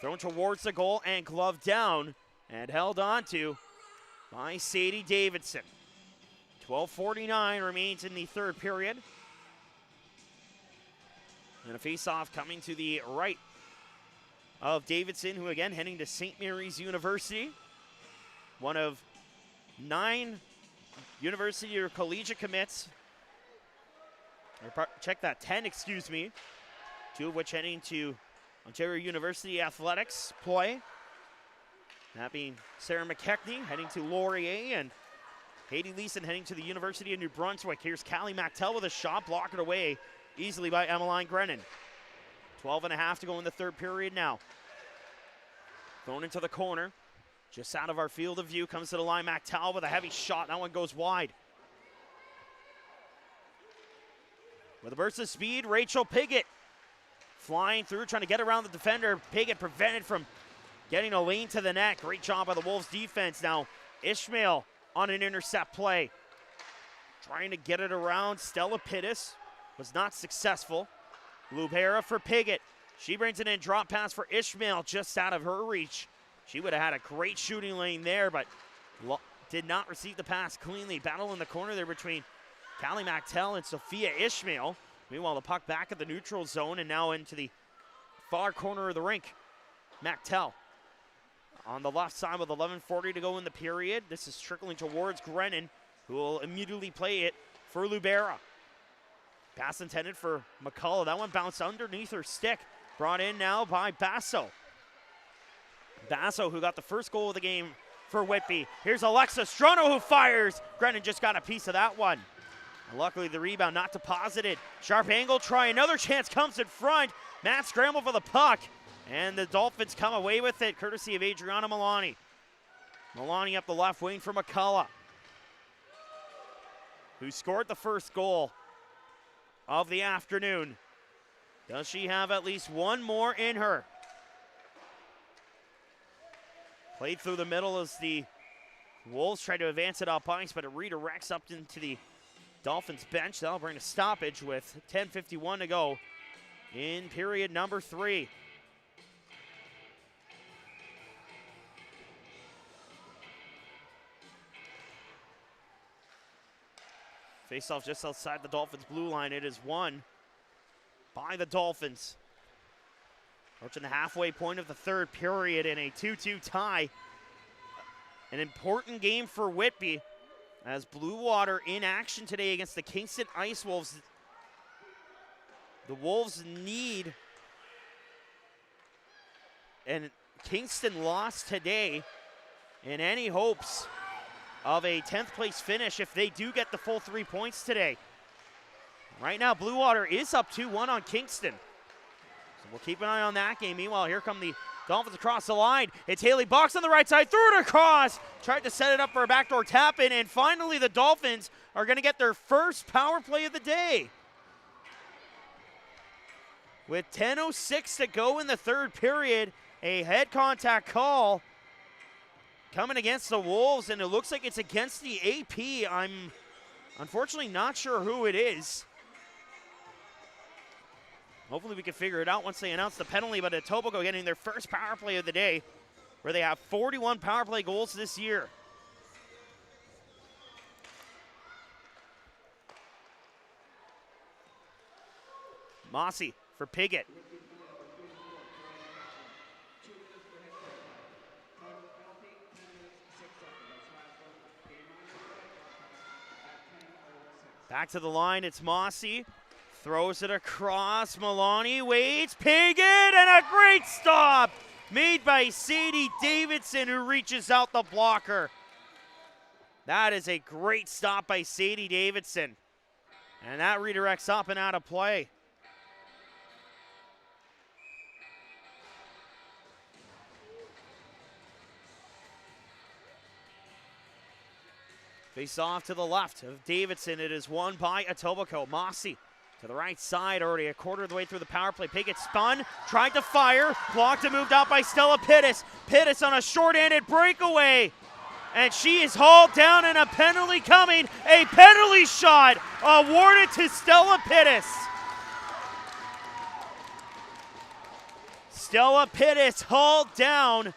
Thrown towards the goal and gloved down and held on to by Sadie Davidson. 12:49 remains in the third period. And a face-off coming to the right of Davidson, who again heading to St. Mary's University. One of 9 university or collegiate commits. Check that, 10, excuse me. 2 of which heading to Ontario University Athletics play. That being Sarah McKechnie heading to Laurier and Katie Leeson heading to the University of New Brunswick. Here's Callie Mactel with a shot, blocked away easily by Emmeline Grennan. 12.5 to go in the third period now. Thrown into the corner. Just out of our field of view, comes to the line. Mactel with a heavy shot. That one goes wide. With a burst of speed, Rachel Piggott flying through, trying to get around the defender. Piggott prevented from getting a lane to the net. Great job by the Wolves defense. Now Ishmael on an intercept play. Trying to get it around. Stella Pittis was not successful. Lubera for Piggott. She brings it in, drop pass for Ishmael, just out of her reach. She would have had a great shooting lane there, but did not receive the pass cleanly. Battle in the corner there between Callie Mactel and Sophia Ishmael. Meanwhile, the puck back at the neutral zone and now into the far corner of the rink. Mactel on the left side with 11:40 to go in the period. This is trickling towards Grennan, who will immediately play it for Lubera. Pass intended for McCullough. That one bounced underneath her stick. Brought in now by Basso. Basso, who got the first goal of the game for Whitby. Here's Alexa Strono, who fires. Grennan just got a piece of that one. And luckily, the rebound not deposited. Sharp angle try. Another chance comes in front. Matt scramble for the puck. And the Dolphins come away with it, courtesy of Adriana Milani. Milani up the left wing for McCullough, who scored the first goal of the afternoon. Does she have at least one more in her? Played through the middle as the Wolves try to advance it up ice, but it redirects up into the Dolphins bench. That'll bring a stoppage with 10:51 to go in period number 3. Face-off just outside the Dolphins' blue line. It is won by the Dolphins. Approaching the halfway point of the third period in a 2-2 tie. An important game for Whitby as Blue Water in action today against the Kingston Ice Wolves. The Wolves need, and Kingston lost today, in any hopes of a 10th place finish if they do get the full 3 points today. Right now, Blue Water is up 2-1 on Kingston. So we'll keep an eye on that game. Meanwhile, here come the Dolphins across the line. It's Haley Box on the right side, threw it across. Tried to set it up for a backdoor tap-in, and finally the Dolphins are going to get their first power play of the day. With 10:06 to go in the third period, a head contact call coming against the Wolves, and it looks like it's against the AP. I'm unfortunately not sure who it is. Hopefully we can figure it out once they announce the penalty, but Etobicoke getting their first power play of the day, where they have 41 power play goals this year. Mossy for Piggott. Back to the line, it's Mossy. Throws it across, Milani waits, Piggott, and a great stop made by Sadie Davidson, who reaches out the blocker. That is a great stop by Sadie Davidson. And that redirects up and out of play. Face off to the left of Davidson. It is won by Etobicoke. Mossy to the right side, already a quarter of the way through the power play. Pickett spun, tried to fire, blocked and moved out by Stella Pittis. Pittis on a short-handed breakaway. And she is hauled down and a penalty coming. A penalty shot awarded to Stella Pittis. Stella Pittis hauled down,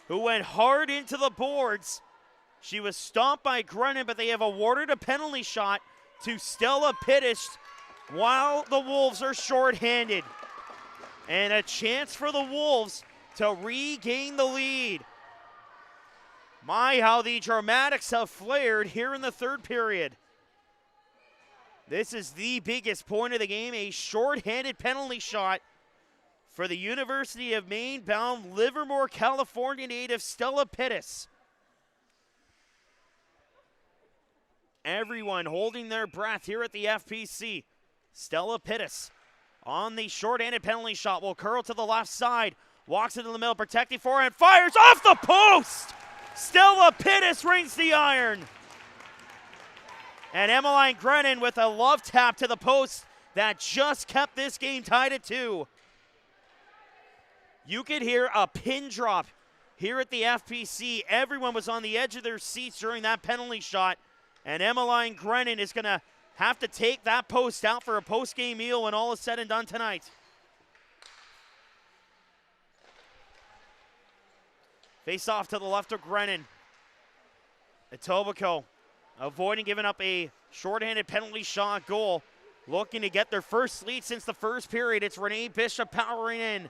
who went hard into the boards. She was stopped by Grennan, but they have awarded a penalty shot to Stella Pittis while the Wolves are short-handed. And a chance for the Wolves to regain the lead. My, how the dramatics have flared here in the third period. This is the biggest point of the game, a short-handed penalty shot for the University of Maine-bound Livermore, California native Stella Pittis. Everyone holding their breath here at the FPC. Stella Pittis on the short-handed penalty shot will curl to the left side, walks into the middle, protecting forehand, fires off the post! Stella Pittis rings the iron. And Emmeline Grennan with a love tap to the post that just kept this game tied at 2. You could hear a pin drop here at the FPC. Everyone was on the edge of their seats during that penalty shot. And Emmeline Grennan is going to have to take that post out for a post-game meal when all is said and done tonight. Face off to the left of Grennan. Etobicoke avoiding giving up a short-handed penalty shot goal. Looking to get their first lead since the first period. It's Renee Bishop powering in.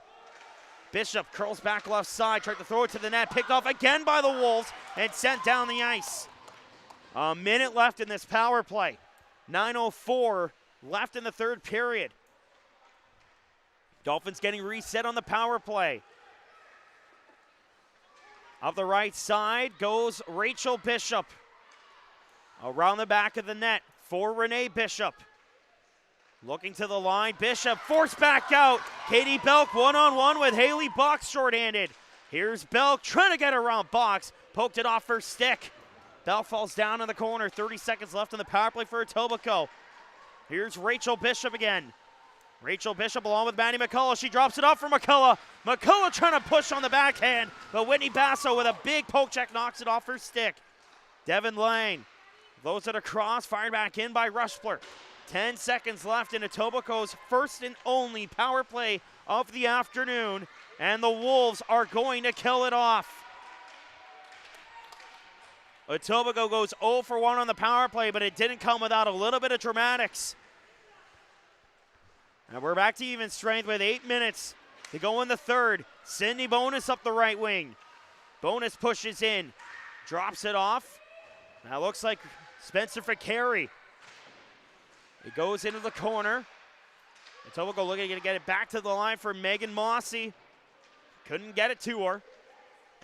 Bishop curls back left side, tried to throw it to the net, picked off again by the Wolves and sent down the ice. A minute left in this power play. 9:04 left in the third period. Dolphins getting reset on the power play. Up the right side goes Rachel Bishop. Around the back of the net for Renee Bishop. Looking to the line, Bishop forced back out. Katie Belk one-on-one with Haley Box shorthanded. Here's Belk trying to get around Box. Poked it off her stick. Belk falls down in the corner. 30 seconds left in the power play for Etobicoke. Here's Rachel Bishop again. Rachel Bishop along with Maddie McCullough. She drops it off for McCullough. McCullough trying to push on the backhand, but Whitney Basso with a big poke check knocks it off her stick. Devin Lang loads it across, fired back in by Rushler. 10 seconds left in Etobicoke's first and only power play of the afternoon, and the Wolves are going to kill it off. Etobicoke goes 0 for 1 on the power play, but it didn't come without a little bit of dramatics. And we're back to even strength with 8 minutes to go in the third. Sydney Bonus up the right wing. Bonus pushes in, drops it off. Now looks like Spencer Ficari. It goes into the corner. Etobicoke looking to get it back to the line for Megan Mossy. Couldn't get it to her.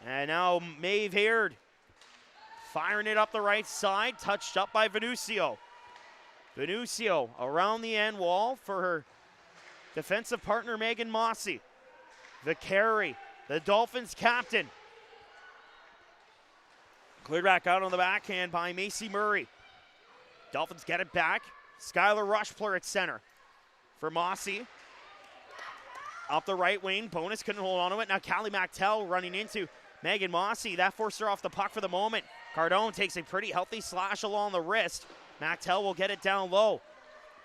And now Maeve Haird firing it up the right side, touched up by Venucio. Venucio around the end wall for her defensive partner Megan Mossy. Vicari, the Dolphins captain. Cleared back out on the backhand by Macy Murray. Dolphins get it back. Skylar Rushpler at center for Mossy. Up the right wing, Bonus couldn't hold on to it. Now Callie MacTell running into Megan Mossy. That forced her off the puck for the moment. Cardone takes a pretty healthy slash along the wrist. MacTell will get it down low.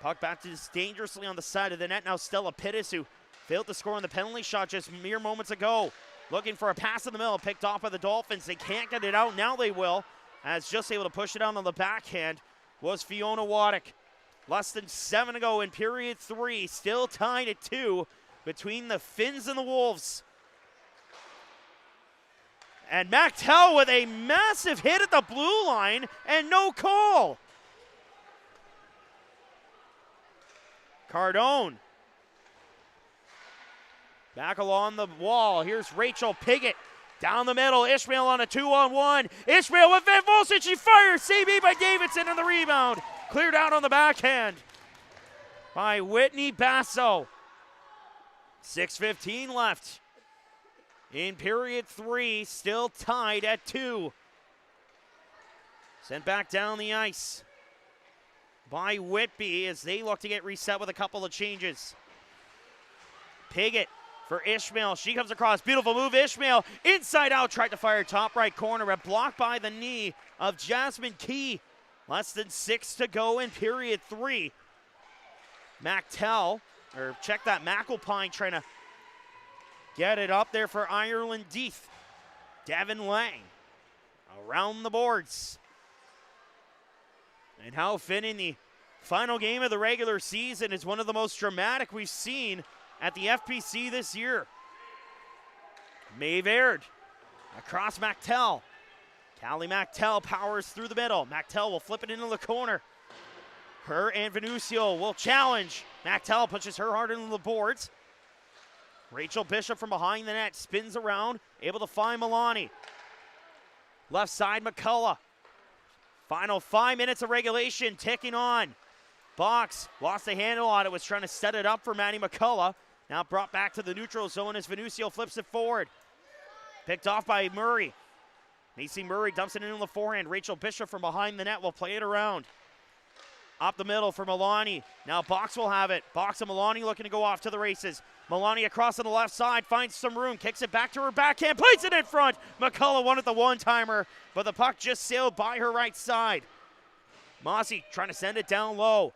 Puck back to dangerously on the side of the net. Now Stella Pittis, who failed to score on the penalty shot just mere moments ago. Looking for a pass in the middle, picked off by the Dolphins. They can't get it out, now they will. As just able to push it down on the backhand was Fiona Waddick. Less than 7 to go in period 3, still tied at 2 between the Finns and the Wolves. And MacTell with a massive hit at the blue line and no call. Cardone back along the wall. Here's Rachel Piggott down the middle. Ishmael on a 2-on-1. Ishmael with Van Volsen. She fires. CB by Davidson and the rebound. Cleared out on the backhand. by Whitney Basso. 6:15 left in period 3, still tied at 2. Sent back down the ice by Whitby as they look to get reset with a couple of changes. Piggott for Ishmael. She comes across. Beautiful move. Ishmael inside out. Tried to fire top right corner, but blocked by the knee of Jasmine Key. Less than 6 to go in period 3. McTell, or check that, McElpine trying to get it up there for Ireland Deeth. Devin Lang around the boards. And how fitting the final game of the regular season is one of the most dramatic we've seen at the FPC this year. Maeve Aird across McTell. Callie McTell powers through the middle. McTell will flip it into the corner. Her and Venucio will challenge. McTell pushes her hard into the boards. Rachel Bishop from behind the net spins around, able to find Milani. Left side, McCullough. Final 5 minutes of regulation ticking on. Box lost the handle on it, was trying to set it up for Maddie McCullough. Now brought back to the neutral zone as Venucio flips it forward. Picked off by Murray. Macy Murray dumps it into the forehand. Rachel Bishop from behind the net will play it around. Up the middle for Milani. Now Box will have it. Box and Milani looking to go off to the races. Milani across on the left side, finds some room, kicks it back to her backhand, plays it in front. McCullough won at the one-timer, but the puck just sailed by her right side. Mossy trying to send it down low.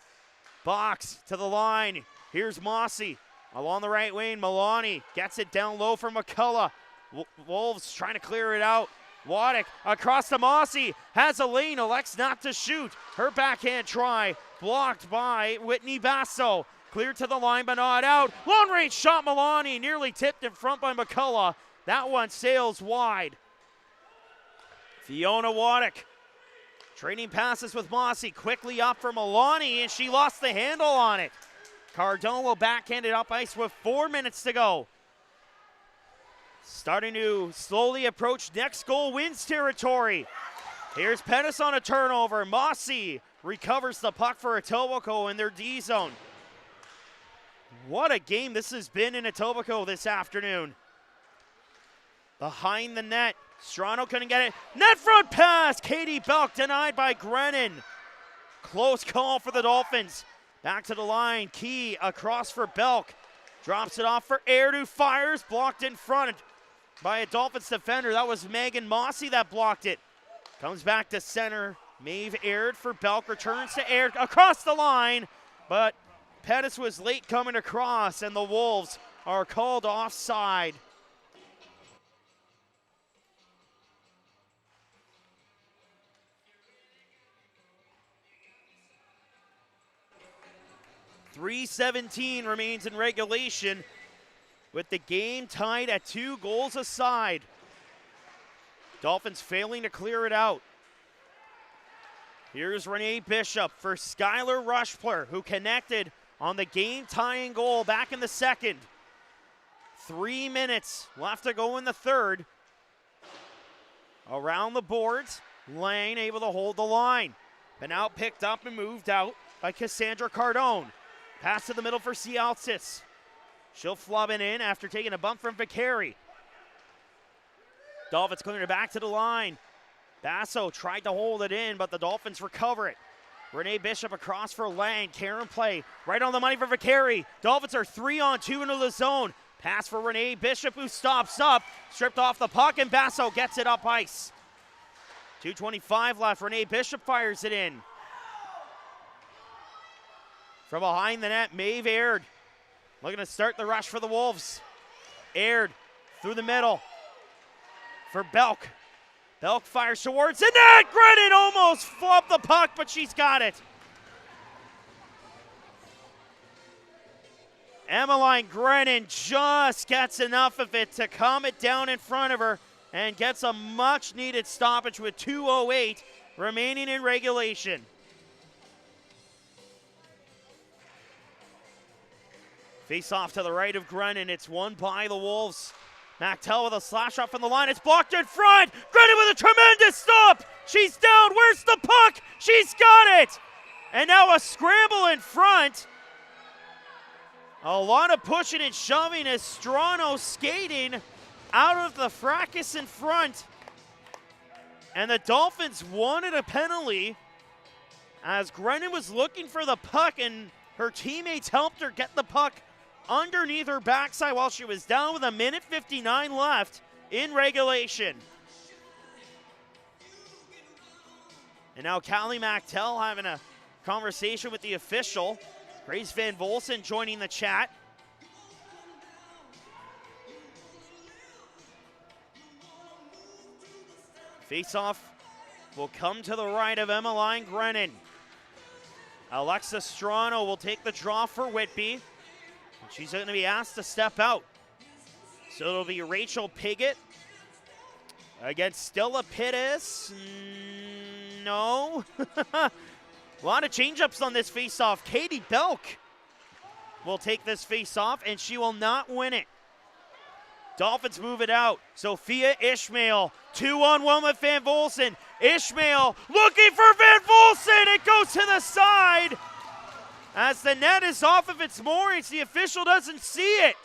Box to the line. Here's Mossy along the right wing. Milani gets it down low for McCullough. Wolves trying to clear it out. Waddick across to Mossy, has a lane, elects not to shoot. Her backhand try blocked by Whitney Basso. Cleared to the line but not out. Long range shot, Milani nearly tipped in front by McCullough. That one sails wide. Fiona Waddick trading passes with Mossy, quickly up for Milani, and she lost the handle on it. Cardone will backhand it up ice with 4 minutes to go. Starting to slowly approach next goal wins territory. Here's Pettis on a turnover. Mossy recovers the puck for Etobicoke in their D zone. What a game this has been in Etobicoke this afternoon. Behind the net, Strano couldn't get it. Net front pass, Katie Belk denied by Grennan. Close call for the Dolphins. Back to the line, Key across for Belk. Drops it off for Aird, who fires, blocked in front by a Dolphins defender. That was Megan Mossy that blocked it. Comes back to center. Maeve Aird for Belk, returns to Aird across the line, but Pettis was late coming across, and the Wolves are called offside. .317 remains in regulation, with the game tied at 2 goals aside. Dolphins failing to clear it out. Here's Renee Bishop for Skylar Rushpler, who connected on the game-tying goal back in the second. 3 minutes left to go in the third. Around the boards, Lane able to hold the line. But now picked up and moved out by Cassandra Cardone. Pass to the middle for Cialcis. She'll flub it in after taking a bump from Vicari. Dolphins clearing it back to the line. Basso tried to hold it in, but the Dolphins recover it. Renee Bishop across for Lang. Karen play right on the money for Vicari. Dolphins are 3-on-2 into the zone. Pass for Renee Bishop, who stops up. Stripped off the puck, and Basso gets it up ice. 2:25 left. Renee Bishop fires it in. From behind the net, Maeve Aird looking to start the rush for the Wolves. Aird through the middle for Belk. Belk fires towards the net. Grennan almost flubbed the puck, but she's got it. Emmeline Grennan just gets enough of it to calm it down in front of her and gets a much-needed stoppage with 2:08 remaining in regulation. Face off to the right of Grennan. It's won by the Wolves. McTell with a slash shot from the line. It's blocked in front. Grennan with a tremendous stop. She's down. Where's the puck? She's got it. And now a scramble in front. A lot of pushing and shoving as Strano skating out of the fracas in front. And the Dolphins wanted a penalty as Grennan was looking for the puck and her teammates helped her get the puck underneath her backside while she was down with 1:59 left in regulation. And now Callie Mactel having a conversation with the official. Grace Van Volsen joining the chat. Face-off will come to the right of Emmeline Grennan. Alexa Strano will take the draw for Whitby. And she's going to be asked to step out. So it'll be Rachel Piggott against Stella Pittis. No. A lot of change-ups on this face-off. Katie Belk will take this face-off, and she will not win it. Dolphins move it out. Sophia Ishmael, 2-on-1 with Van Volsen. Ishmael looking for Van Volsen. It goes to the side. As the net is off of its moorings, the official doesn't see it.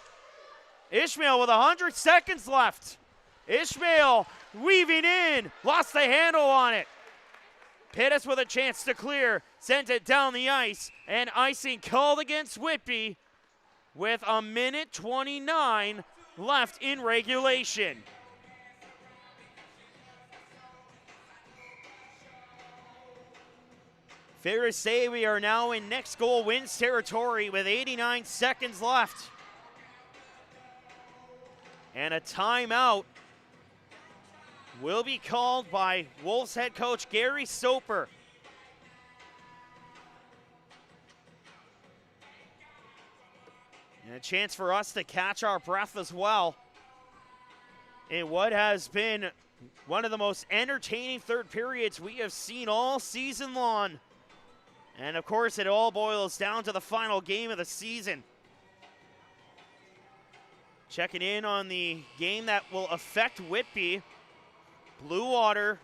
Ishmael with 100 seconds left. Ishmael weaving in, lost the handle on it. Pittis with a chance to clear, sent it down the ice, and icing called against Whitby with 1:29 left in regulation. Fair to say we are now in next goal wins territory with 89 seconds left. And a timeout will be called by Wolves head coach Gary Soper. And a chance for us to catch our breath as well in what has been one of the most entertaining third periods we have seen all season long. And of course, it all boils down to the final game of the season. Checking in on the game that will affect Whitby. Blue Water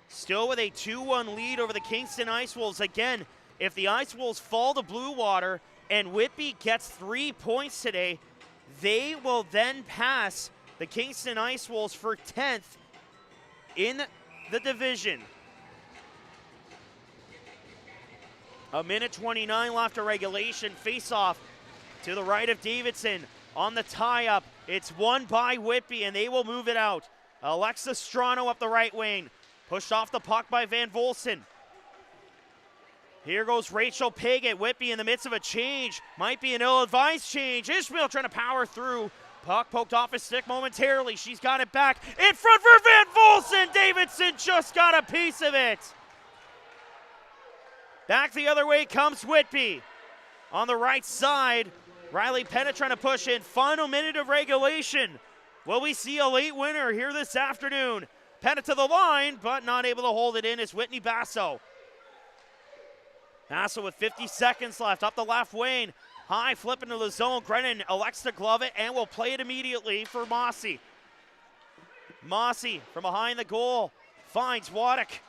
still with a 2-1 lead over the Kingston Ice Wolves. Again, if the Ice Wolves fall to Blue Water and Whitby gets 3 points today, they will then pass the Kingston Ice Wolves for 10th in the division. 1:29 left of regulation. Face-off to the right of Davidson on the tie-up. It's won by Whitby, and they will move it out. Alexa Strano up the right wing. Pushed off the puck by Van Volsen. Here goes Rachel Piggott. Whitby in the midst of a change. Might be an ill-advised change. Ishmael trying to power through. Puck poked off his stick momentarily. She's got it back. In front for Van Volsen. Davidson just got a piece of it. Back the other way comes Whitby. On the right side, Riley Penna trying to push in. Final minute of regulation. Will we see a late winner here this afternoon? Penna to the line, but not able to hold it in is Whitney Basso. Basso with 50 seconds left, up the left wing. High, flipping to the zone. Grennan elects to glove it and will play it immediately for Mossy. Mossy from behind the goal finds Waddick.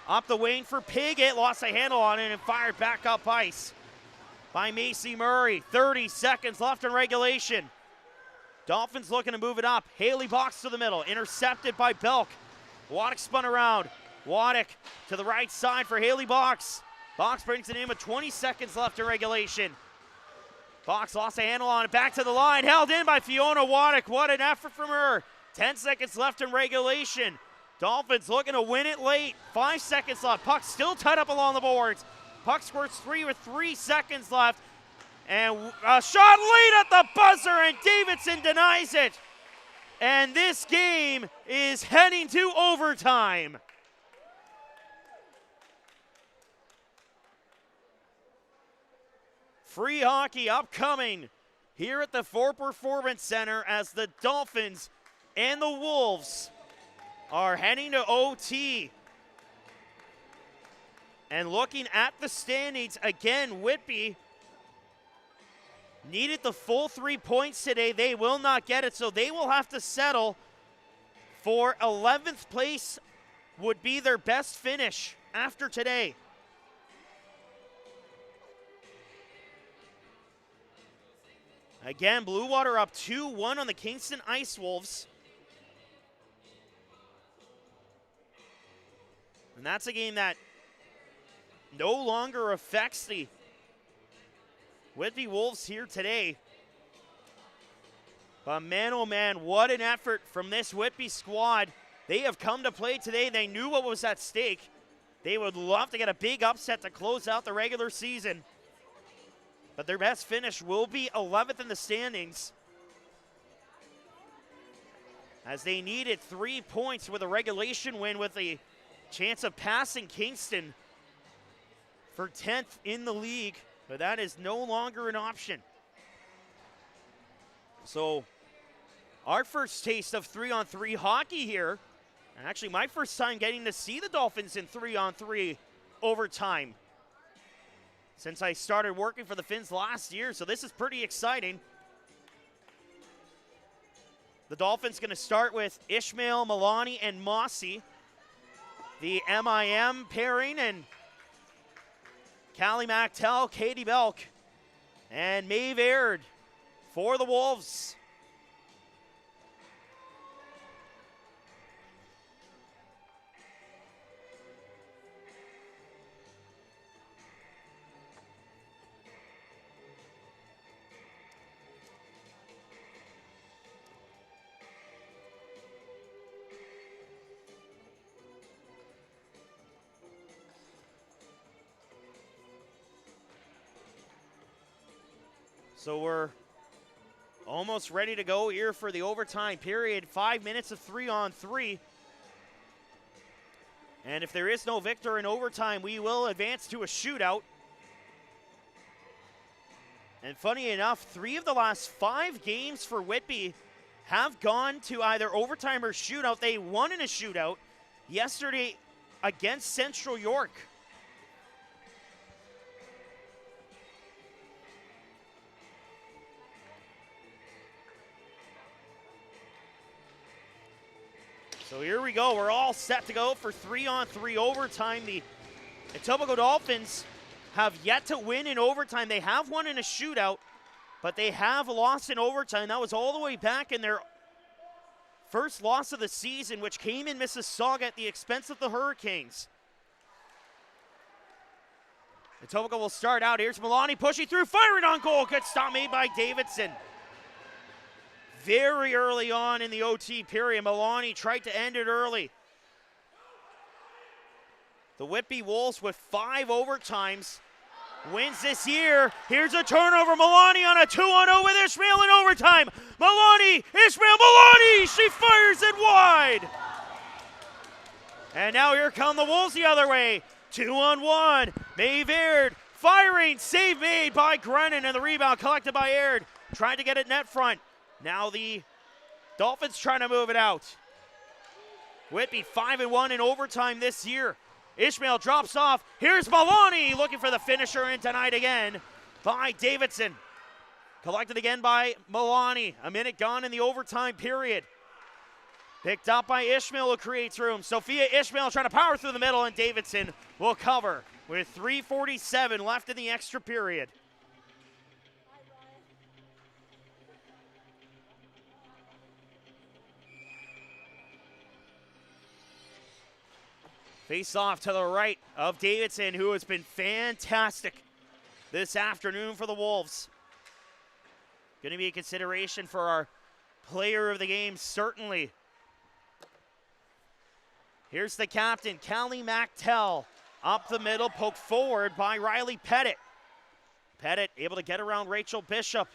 Up the wing for Piggott, lost a handle on it and fired back up ice by Macy Murray. 30 seconds left in regulation. Dolphins looking to move it up. Haley Box to the middle, intercepted by Belk. Waddick spun around. Waddick to the right side for Haley Box. Box brings it in with 20 seconds left in regulation. Box lost a handle on it, back to the line, held in by Fiona Waddick. What an effort from her. 10 seconds left in regulation. Dolphins looking to win it late. 5 seconds left. Puck still tied up along the boards. Puck squirts 3 with 3 seconds left. And a shot late at the buzzer, and Davidson denies it. And this game is heading to overtime. Free hockey upcoming here at the Ford Performance Center as the Dolphins and the Wolves are heading to OT. And looking at the standings, again, Whitby needed the full 3 points today. They will not get it, so they will have to settle for 11th place would be their best finish after today. Again, Blue Water up 2-1 on the Kingston Ice Wolves. And that's a game that no longer affects the Whitby Wolves here today. But man, oh man, what an effort from this Whitby squad. They have come to play today. They knew what was at stake. They would love to get a big upset to close out the regular season. But their best finish will be 11th in the standings, as they needed 3 points with a regulation win with a chance of passing Kingston for 10th in the league. But that is no longer an option. So our first taste of 3-on-3 hockey here, and actually my first time getting to see the Dolphins in 3-on-3 overtime since I started working for the Finns last year, so this is pretty exciting. The Dolphins going to start with Ishmael, Milani, and Mossy. The MIM pairing, and Callie Mactel, Katie Belk, and Maeve Aird for the Wolves. So we're almost ready to go here for the overtime period. 5 minutes of 3-on-3. And if there is no victor in overtime, we will advance to a shootout. And funny enough, 3 of the last 5 games for Whitby have gone to either overtime or shootout. They won in a shootout yesterday against Central York. So here we go. We're all set to go for 3-on-3 overtime. The Etobicoke Dolphins have yet to win in overtime. They have won in a shootout, but they have lost in overtime. That was all the way back in their first loss of the season, which came in Mississauga at the expense of the Hurricanes. Etobicoke will start out. Here's Milani pushing through, firing on goal. Good stop made by Davidson. Very early on in the OT period, Milani tried to end it early. The Whitby Wolves with 5 overtimes wins this year. Here's a turnover. Milani on a 2-on-0 with Ishmael in overtime. Milani, Ishmael, Milani! She fires it wide. And now here come the Wolves the other way. 2-on-1. Maeve Aird firing. Save made by Grennan, and the rebound collected by Aird. Trying to get it net front. Now the Dolphins trying to move it out. Whitby 5-1 in overtime this year. Ishmael drops off. Here's Milani looking for the finisher, and denied again by Davidson. Collected again by Milani. A minute gone in the overtime period. Picked up by Ishmael, who creates room. Sophia Ishmael trying to power through the middle, and Davidson will cover with 3:47 left in the extra period. Face off to the right of Davidson, who has been fantastic this afternoon for the Wolves. Going to be a consideration for our player of the game, certainly. Here's the captain, Callie Mactel, up the middle, poked forward by Riley Pettit. Pettit able to get around Rachel Bishop.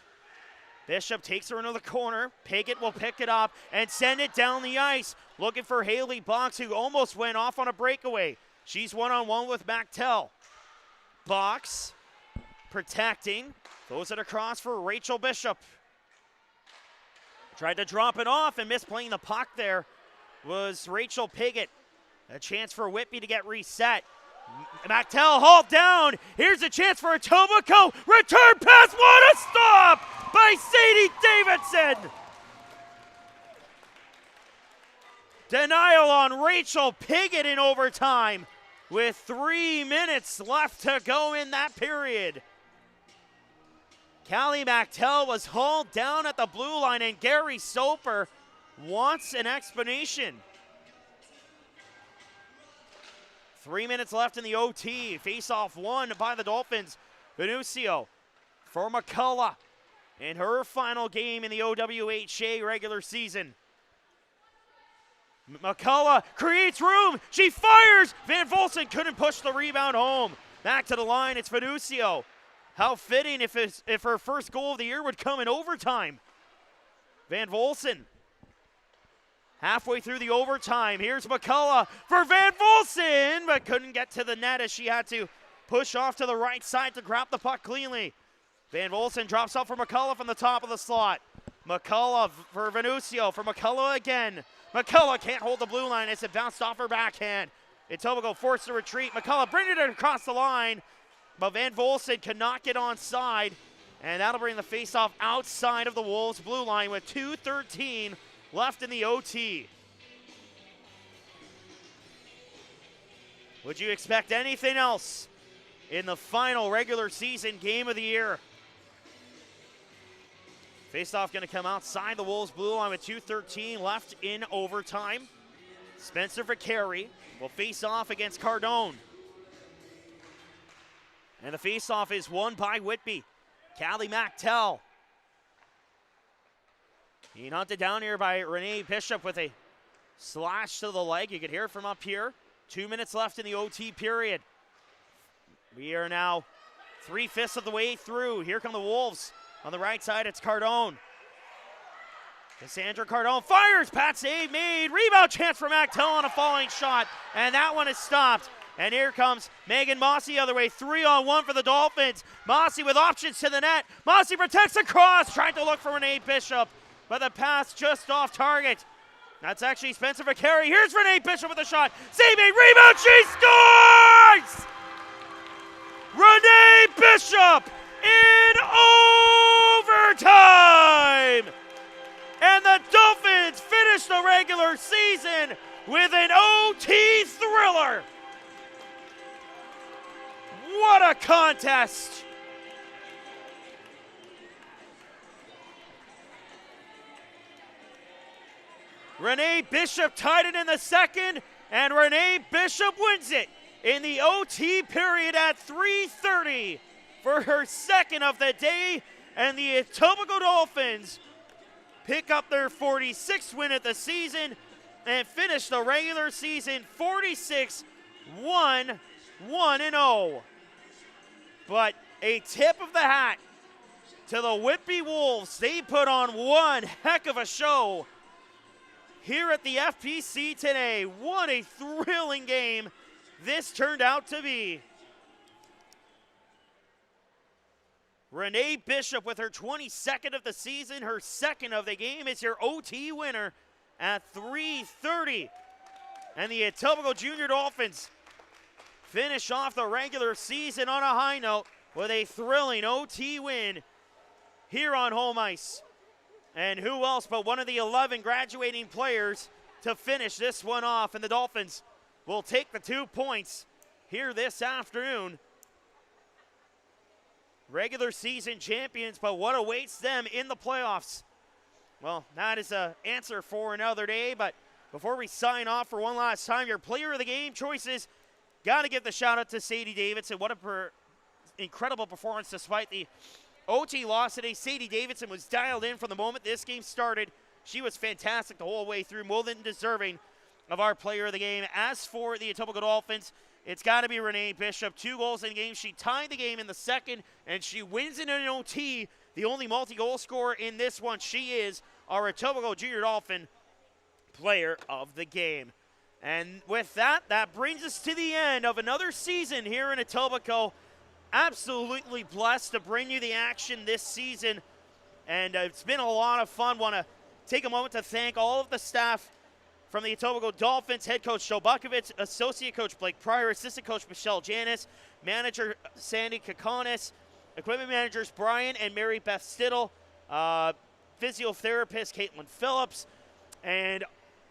Bishop takes her into the corner. Piggott will pick it up and send it down the ice. Looking for Haley Box, who almost went off on a breakaway. She's one-on-one with Mactel. Box protecting. Throws it across for Rachel Bishop. Tried to drop it off and misplaying the puck there was Rachel Piggott. A chance for Whitby to get reset. Mactel hauled down. Here's a chance for Etobicoke. Return pass. What a stop by Sadie Davidson. Denial on Rachel Piggott in overtime with 3 minutes left to go in that period. Callie Machtel was hauled down at the blue line, and Gary Soper wants an explanation. 3 minutes left in the OT. Face-off won by the Dolphins. Venucio for McCullough in her final game in the OWHA regular season. McCullough creates room. She fires. Van Volsen couldn't push the rebound home. Back to the line. It's Venucio. How fitting if her first goal of the year would come in overtime. Van Volsen. Halfway through the overtime. Here's McCullough for Van Volsen, but couldn't get to the net as she had to push off to the right side to grab the puck cleanly. Van Volsen drops off for McCullough from the top of the slot. McCullough for Venucio, for McCullough again. McCullough can't hold the blue line as it bounced off her backhand. Etobicoke forced to retreat. McCullough bringing it across the line, but Van Volsen could not get onside, and that'll bring the faceoff outside of the Wolves' blue line with 2:13 left in the OT. Would you expect anything else in the final regular season game of the year? Faceoff going to come outside the Wolves' blue line with 2:13 left in overtime. Spencer Vicari will face off against Cardone. And the faceoff is won by Whitby. Callie Machtel. Being hunted down here by Renee Bishop with a slash to the leg. You can hear it from up here. 2 minutes left in the OT period. We are now 3/5 of the way through. Here come the Wolves. On the right side, it's Cardone. Cassandra Cardone fires. Pat save made. Rebound chance for Machtel on a falling shot. And that one is stopped. And here comes Megan Mossy the other way. 3-on-1 for the Dolphins. Mossy with options to the net. Mossy protects the cross. Trying to look for Renee Bishop. But the pass just off target. That's actually Spencer Vicari. Here's Renee Bishop with a shot. Save made. Rebound. She scores! Renee Bishop in overtime! And the Dolphins finish the regular season with an OT thriller. What a contest! Renee Bishop tied it in the second, and Renee Bishop wins it in the OT period at 3:30 for her second of the day, and the Etobicoke Dolphins pick up their 46th win of the season and finish the regular season 46-1-1-0. But a tip of the hat to the Whitby Wolves. They put on one heck of a show here at the FPC today. What a thrilling game this turned out to be. Renee Bishop with her 22nd of the season, her second of the game, is your OT winner at 3:30. And the Etobicoke Junior Dolphins finish off the regular season on a high note with a thrilling OT win here on home ice. And who else but one of the 11 graduating players to finish this one off, and the Dolphins will take the 2 points here this afternoon. Regular season champions, but what awaits them in the playoffs? Well, that is an answer for another day, but before we sign off for one last time, your player of the game choices, got to give the shout out to Sadie Davidson. What a incredible performance despite the OT loss today. Sadie Davidson was dialed in from the moment this game started. She was fantastic the whole way through, more than deserving of our player of the game. As for the Etobicoke Dolphins, it's got to be Renee Bishop. 2 goals in the game. She tied the game in the second, and she wins in an OT. The only multi-goal scorer in this one. She is our Etobicoke Junior Dolphin player of the game. And with that, that brings us to the end of another season here in Etobicoke. Absolutely blessed to bring you the action this season, and it's been a lot of fun. Want to take a moment to thank all of the staff from the Etobicoke Dolphins, head coach Joe Bukovitz, associate coach Blake Pryor, assistant coach Michelle Janis, manager Sandy Kakonis, equipment managers Brian and Mary Beth Stittle, physiotherapist Caitlin Phillips, and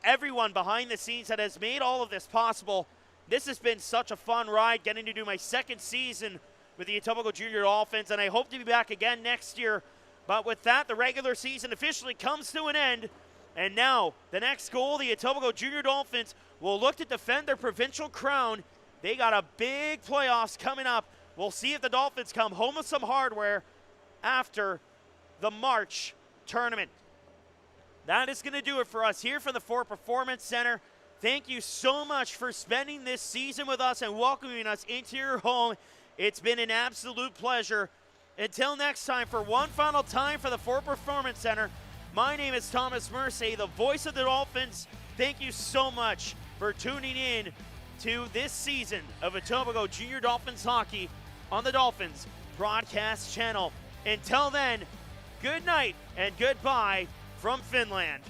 everyone behind the scenes that has made all of this possible. This has been such a fun ride, getting to do my second season with the Etobicoke Junior Dolphins, and I hope to be back again next year. But with that, the regular season officially comes to an end. And now, the next goal, the Etobicoke Junior Dolphins will look to defend their provincial crown. They got a big playoffs coming up. We'll see if the Dolphins come home with some hardware after the March tournament. That is going to do it for us here from the Ford Performance Center. Thank you so much for spending this season with us and welcoming us into your home. It's been an absolute pleasure. Until next time, for one final time for the Ford Performance Center, my name is Thomas Mersey, the voice of the Dolphins. Thank you so much for tuning in to this season of Etobicoke Junior Dolphins hockey on the Dolphins broadcast channel. Until then, good night and goodbye from Finland.